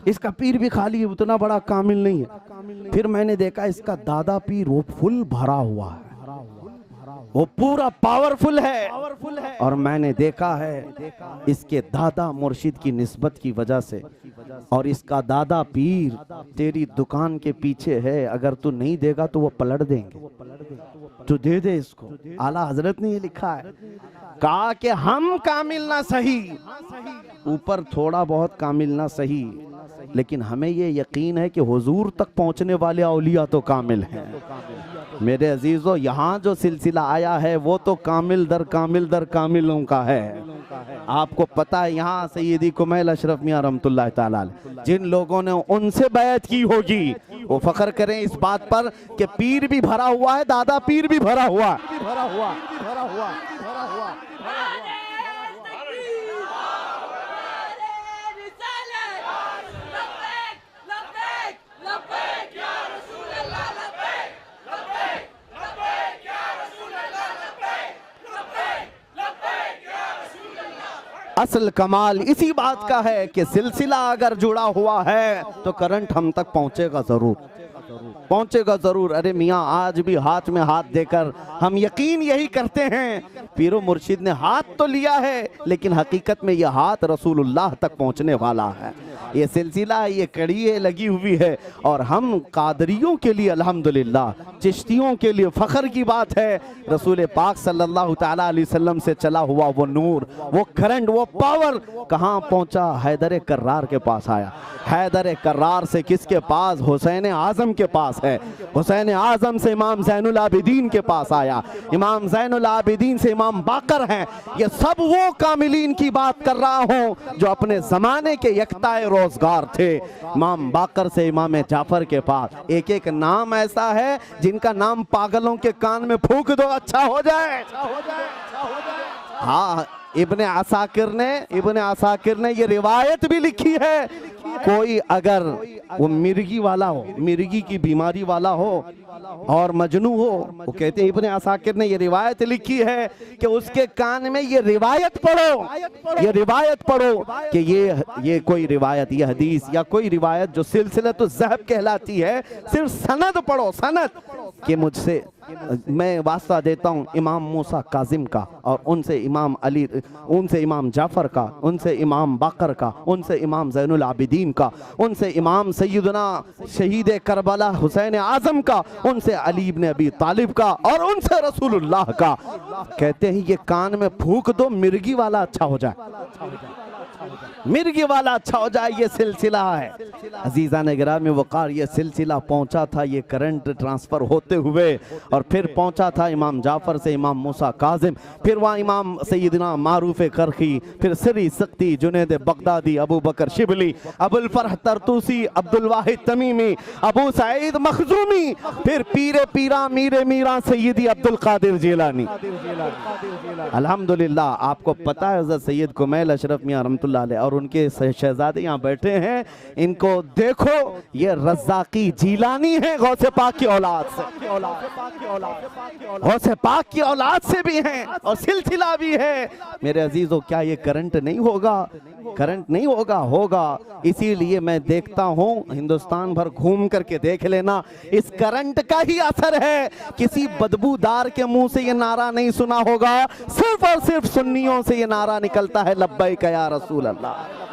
इसका पीर भी खाली है, उतना बड़ा कामिल नहीं है। फिर मैंने देखा इसका दादा पीर वो फुल भरा हुआ है, वो पूरा पावरफुल है। और मैंने देखा है इसके दादा मुर्शिद की निस्बत की वजह से, और इसका दादा पीर तेरी दुकान के पीछे है, अगर तू नहीं देगा तो वो पलट देंगे, तू दे दे इसको। आला हजरत ने ये लिखा है। कहा कि हम कामिल ना सही, ऊपर थोड़ा बहुत कामिल ना सही, लेकिन हमें ये यकीन है कि हुजूर तक पहुंचने वाले औलिया तो कामिल हैं। मेरे अजीजों, यहाँ जो सिलसिला आया है वो तो कामिल दर कामिलों का है। आपको पता है यहाँ सैयदी कुमैल अशरफ मियां रहमतुल्लाह ताला अलैह जिन लोगों ने उनसे बैत की होगी वो फख्र करें इस बात पर कि पीर भी भरा हुआ है, दादा पीर भी भरा हुआ असल कमाल इसी बात का है कि सिलसिला अगर जुड़ा हुआ है तो करंट हम तक पहुंचेगा जरूर। अरे मियाँ, आज भी हाथ में हाथ देकर हम यकीन यही करते हैं पीरो मुर्शिद ने हाथ तो लिया है लेकिन हकीकत में यह हाथ रसूलुल्लाह तक पहुंचने वाला है। ये सिलसिला, ये कड़ी लगी हुई है और हम कादरियों के लिए अल्हम्दुलिल्लाह, चिश्तियों के लिए फ़ख्र की बात है। रसूल पाक सल्लल्लाहु ताला अलैहि वसल्लम से चला हुआ वो नूर, वो करंट, वो पावर कहाँ पहुँचा? हैदर कर्रार के पास आया। हैदर कर्रार से किसके पास? हुसैन आज़म के पास है। हुसैन आज़म से इमाम ज़ैनुल आबिदीन के पास आया। इमाम ज़ैनुल आबिदीन से इमाम बाकर हैं। ये सब वो कामिलीन की बात कर रहा हूँ जो अपने ज़माने के यकताए रोजगार थे। इमाम बाकर से इमाम जाफर के पास एक एक नाम ऐसा है जिनका नाम पागलों के कान में फूंक दो अच्छा हो जाए। हाँ, इब्ने आसाकिर ने ये रिवायत भी लिखी है, कोई अगर वो मिर्गी वाला हो, मिर्गी की बीमारी वाला हो और मजनू हो, वो कहते हैं इब्ने आसाकिर ने ये रिवायत लिखी है कि उसके कान में ये रिवायत पढ़ो कि ये कोई रिवायत, ये हदीस या कोई रिवायत जो सिलसिलतुल ज़हब कहलाती है, सिर्फ सनद पढ़ो, सनद कि मुझसे मैं वास्ता देता हूँ इमाम मूसा काजिम का और उनसे इमाम अली, उनसे इमाम जाफर का, उनसे इमाम बाकर का, उनसे इमाम ज़ैनुल आबिदीन का, उनसे इमाम सैयदना शहीद करबला हुसैन आज़म का, उनसे अली इब्न अबी तालिब का और उनसे रसूलुल्लाह का। कहते हैं ये कान में फूंक दो, मिर्गी वाला अच्छा हो जाए, मिर्गी वाला अच्छा हो जाए। ये सिलसिला है अजीज़ा ने गिरामी वक़ार, ये सिलसिला पहुंचा था ये करंट ट्रांसफ़र होते हुए और फिर पहुंचा था इमाम जाफ़र से इमाम मूसा काजिम, फिर वहाँ इमाम सैयदना मारूफ करखी, फिर सरी सख्ती, जुनैद बगदादी, अबू बकर शिबली, अबुल फरह तरतूसी, अब्दुल वाहिद तमीमी, अबू सईद मखजूमी, फिर पीरे पीरा मीरे मीरा सैयदी अब्दुल कादिर जिलानी। अल्हम्दुलिल्लाह, आपको पता है हज़रत सैयद कुमैल अशरफ मियां रहमतुल्लाह अलैह और उनके शहजादे यहाँ बैठे हैं, इनको देखो, ये रज़्ज़ाक़ी जिलानी है, गौसे पाक की औलाद से, गौसे पाक की औलाद से भी हैं और सिलसिला भी है। मेरे अजीजों, क्या ये करंट नहीं होगा? करंट नहीं होगा? होगा। इसीलिए मैं देखता हूँ, हिंदुस्तान भर घूम करके देख लेना, इस करंट का ही असर है। किसी बदबूदार के मुंह से ये नारा नहीं सुना होगा, सिर्फ और सिर्फ सुन्नियों से ये नारा निकलता है, लब्बैक या रसूल अल्लाह।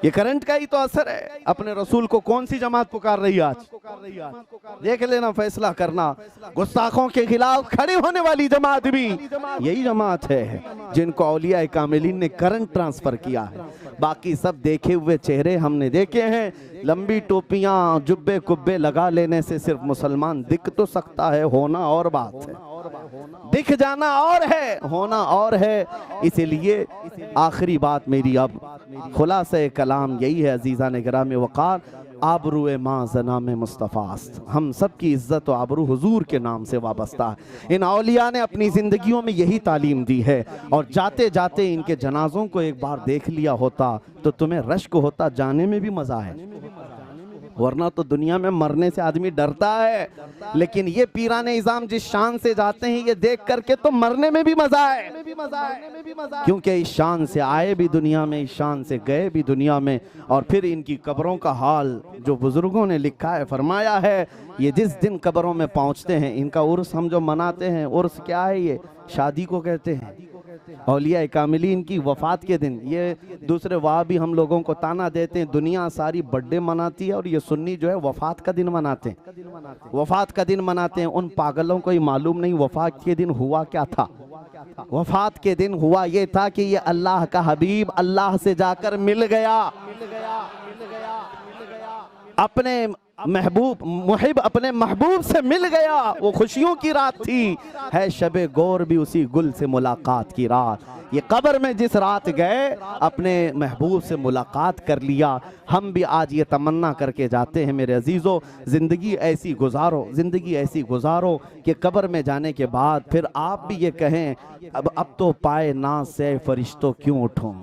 ये करंट का ही तो असर है। अपने रसूल को कौन सी जमात पुकार रही है आज? देख लेना, फैसला करना। गुस्ताखों के खिलाफ खड़े होने वाली जमात भी यही जमात है जिनको औलिया कामिलीन ने करंट ट्रांसफर किया है। बाकी सब देखे हुए चेहरे हमने देखे हैं। लंबी टोपियां, जुब्बे कुब्बे लगा लेने से सिर्फ मुसलमान दिख तो सकता है, होना और बात है। दिख जाना और है, होना और है। इसीलिए आखिरी बात मेरी अब खुलासे कलाम यही है अजीज़ा ने गिरामी वक़ार, आबरूए माँ ज़नाम मुस्तफ़ास्त, हम सब की इज़्ज़त व आबरू हुजूर के नाम से वाबस्ता है। इन औलिया ने अपनी ज़िंदगियों में यही तालीम दी है और जाते जाते इनके जनाज़ों को एक बार देख लिया होता तो तुम्हें रश्क होता, जाने में भी मज़ा है। वरना तो दुनिया में मरने से आदमी डरता है, लेकिन ये पीराने इज़ाम जिस शान से जाते हैं ये देख करके तो मरने में भी मजा है, क्योंकि इस शान से आए भी दुनिया में, इस शान से गए भी दुनिया में। और फिर इनकी कब्रों का हाल जो बुजुर्गों ने लिखा है, फरमाया है, ये जिस दिन कब्रों में पहुंचते हैं, इनका उर्स हम जो मनाते हैं, उर्स क्या है? ये शादी को कहते हैं। औलिया कामिलीन की वफ़ात के दिन, ये दूसरे वहाँ भी हम लोगों को ताना देते हैं, दुनिया सारी बर्थडे मनाती है और ये सुन्नी जो है वफ़ात का दिन मनाते हैं, वफ़ात का दिन मनाते हैं। उन पागलों को ही मालूम नहीं वफ़ात के दिन हुआ क्या था। वफ़ात के दिन हुआ ये था कि ये अल्लाह का हबीब अल्लाह से जाकर मिल गया, अपने महबूब मुहिब अपने महबूब से मिल गया, वो खुशियों की रात थी। है शबे गौर भी उसी गुल से मुलाकात की रात। ये कब्र में जिस रात गए अपने महबूब से मुलाकात कर लिया। हम भी आज ये तमन्ना करके जाते हैं मेरे अजीज़ों, ज़िंदगी ऐसी गुजारो, ज़िंदगी ऐसी गुजारो कि कब्र में जाने के बाद फिर आप भी ये कहें अब तो पाए नाज़ से फरिश्तों क्यों उठूं।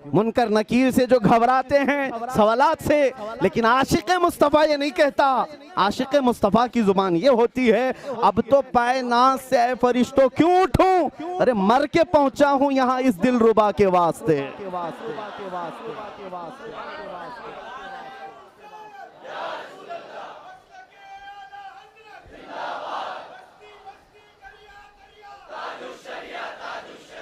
मुनकर नकीर से जो घबराते हैं सवालात से, लेकिन आशिक मुस्तफ़ा ये नहीं कहता। आशिक मुस्तफ़ा की जुबान ये होती है अब तो पाए नाज़ से फरिश्तों क्यों उठूं। अरे मर के पहुंचा हूं यहाँ इस दिलरुबा के वास्ते।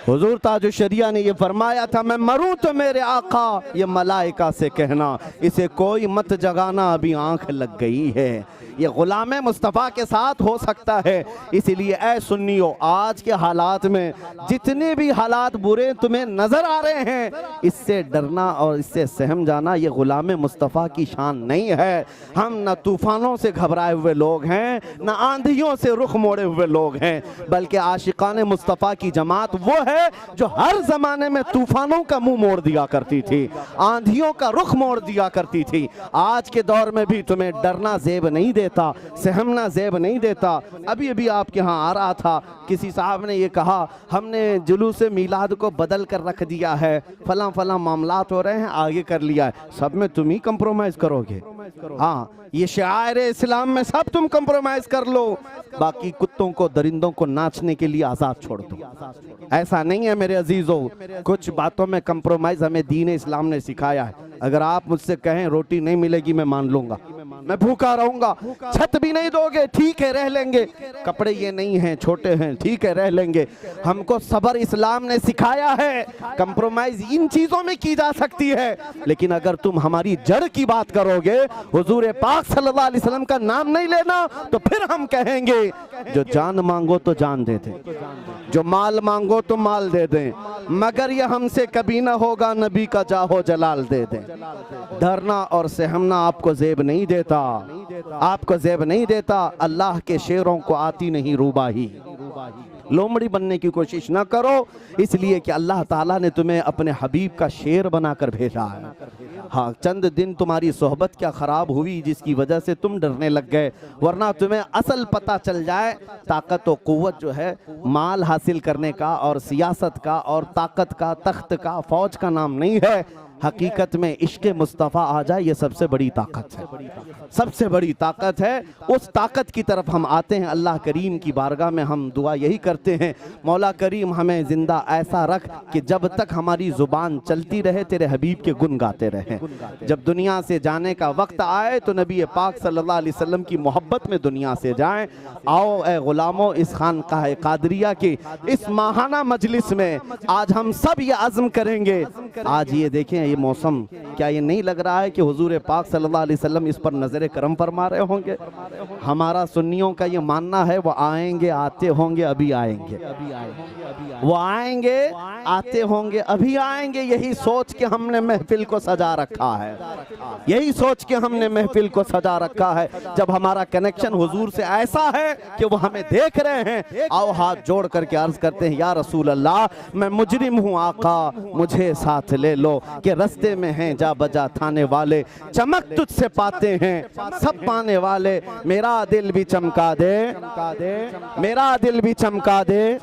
हुजूर ताजुश शरिया ने ये फरमाया था, मैं मरूं तो मेरे आका ये मलाइका से कहना, इसे कोई मत जगाना अभी आंख लग गई है। ये गुलाम मुस्तफ़ा के साथ हो सकता है। इसीलिए ऐ सुन्नियों, आज के हालात में जितने भी हालात बुरे तुम्हें नज़र आ रहे हैं, इससे डरना और इससे सहम जाना ये गुलाम मुस्तफ़ा की शान नहीं है। हम न तूफ़ानों से घबराए हुए लोग हैं, न आंधियों से रुख मोड़े हुए लोग हैं, बल्कि आशिकान मुस्तफ़ा की जमात वो है जो हर ज़माने में तूफ़ानों का मुंह मोड़ दिया करती थी, आंधियों का रुख मोड़ दिया करती थी। आज के दौर में भी तुम्हें डरना जेब नहीं देता, सहमना जेब नहीं देता। अभी अभी आपके यहाँ आ रहा था, किसी साहब ने ये कहा हमने जुलूस मीलाद को बदल कर रख दिया है, फला फला मामलात हो रहे हैं, आगे कर लिया है। सब में तुम ही कंप्रोमाइज करोगे? हाँ, ये शायर इस्लाम में सब तुम कंप्रोमाइज कर लो, बाकी कुत्तों को दरिंदों को नाचने के लिए आज़ाद छोड़ दो। ऐसा नहीं है मेरे अजीजों, कुछ बातों में कंप्रोमाइज हमें दीन इस्लाम ने सिखाया है। अगर आप मुझसे कहें रोटी नहीं मिलेगी मैं मान लूंगा, मैं भूखा रहूंगा, छत भी नहीं दोगे ठीक है रह लेंगे, कपड़े ये नहीं हैं छोटे हैं ठीक है रह लेंगे। हमको सबर इस्लाम ने सिखाया है, कंप्रोमाइज इन चीजों में की जा सकती है। लेकिन अगर तुम हमारी जड़ की बात करोगे, हुजूर पाक सल्लल्लाहु अलैहि वसल्लम का नाम नहीं लेना, तो फिर हम कहेंगे जो जान मांगो तो जान दे दें, जो माल मांगो तो माल दे दें, मगर यह हमसे कभी ना होगा नबी का जाहो जलाल दे दें। डरना और सहमना आपको जेब नहीं देता, आपको जेब नहीं देता। अल्लाह के शेरों को आती नहीं रूबाही। लोमड़ी बनने की कोशिश ना करो, इसलिए कि अल्लाह ताला ने तुम्हें अपने हबीब का शेर बनाकर भेजा है। हाँ, चंद दिन तुम्हारी सोहबत क्या ख़राब हुई जिसकी वजह से तुम डरने लग गए, वरना तुम्हें असल पता चल जाए ताकत और क़ुव्वत जो है माल हासिल करने का और सियासत का और ताकत का, तख्त का, फ़ौज का नाम नहीं है। हकीकत में इश्क़ मुस्तफ़ा आ जाए ये सबसे बड़ी ताकत है, सबसे बड़ी ताकत है। उस ताकत की तरफ हम आते हैं। अल्लाह करीम की बारगाह में हम दुआ यही करते हैं, मौला करीम हमें ज़िंदा ऐसा रख कि जब तक हमारी ज़ुबान चलती रहे तेरे हबीब के गुन गाते रहें। जब दुनिया से जाने का वक्त आए तो नबी पाक सल्लल्लाहु अलैहि वसल्लम की मोहब्बत में दुनिया से जाएं। आओ ए ग़ुलामों, इस खानकाह कादरिया की इस माहाना मजलिस में आज हम सब ये अज़्म करेंगे। आज ये देखें ये मौसम, क्या ये नहीं लग रहा है कि हुजूर पाक सल्लल्लाहु अलैहि वसल्लम इस पर नजर करम फरमा रहे होंगे? हमारा सुन्नियों का ये मानना है वो आएंगे, आते होंगे, अभी आएंगे, वो आएंगे, आते होंगे, अभी आएंगे। यही सोच के हमने महफिल को सजा रखा है, यही सोच के हमने महफिल को सजा रखा है। जब हमारा कनेक्शन हुजूर से ऐसा है कि वो हमें देख रहे हैं, आओ हाथ जोड़ करके अर्ज करते हैं, या रसूल अल्लाह मैं मुजरिम हूँ आका, मुझे साथ ले लो कि रस्ते में हैं जा बजा थाने वाले, चमक तुझसे पाते हैं सब पाने वाले। मेरा दिल भी चमका दे, मेरा दिल भी चमका दे।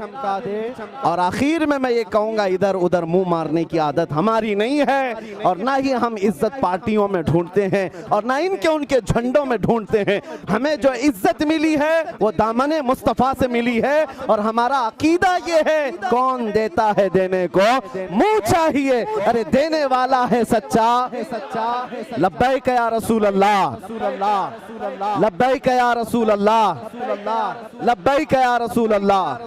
और आखिर में मैं ये कहूँगा, इधर उधर मुंह मारने की आदत हमारी नहीं है, और ना ही हम इज्जत पार्टियों में ढूंढते हैं और ना इनके उनके झंडों में ढूंढते हैं। हमें जो इज्जत मिली है वो दामने मुस्तफ़ा से मिली है, और हमारा अकीदा ये है कौन देता है देने को मुँह चाहिए, अरे देने वाला है सच्चा। लब्बैक या रसूल अल्लाह, लब्बैक या रसूल अल्लाह, लब्बैक या रसूल अल्लाह।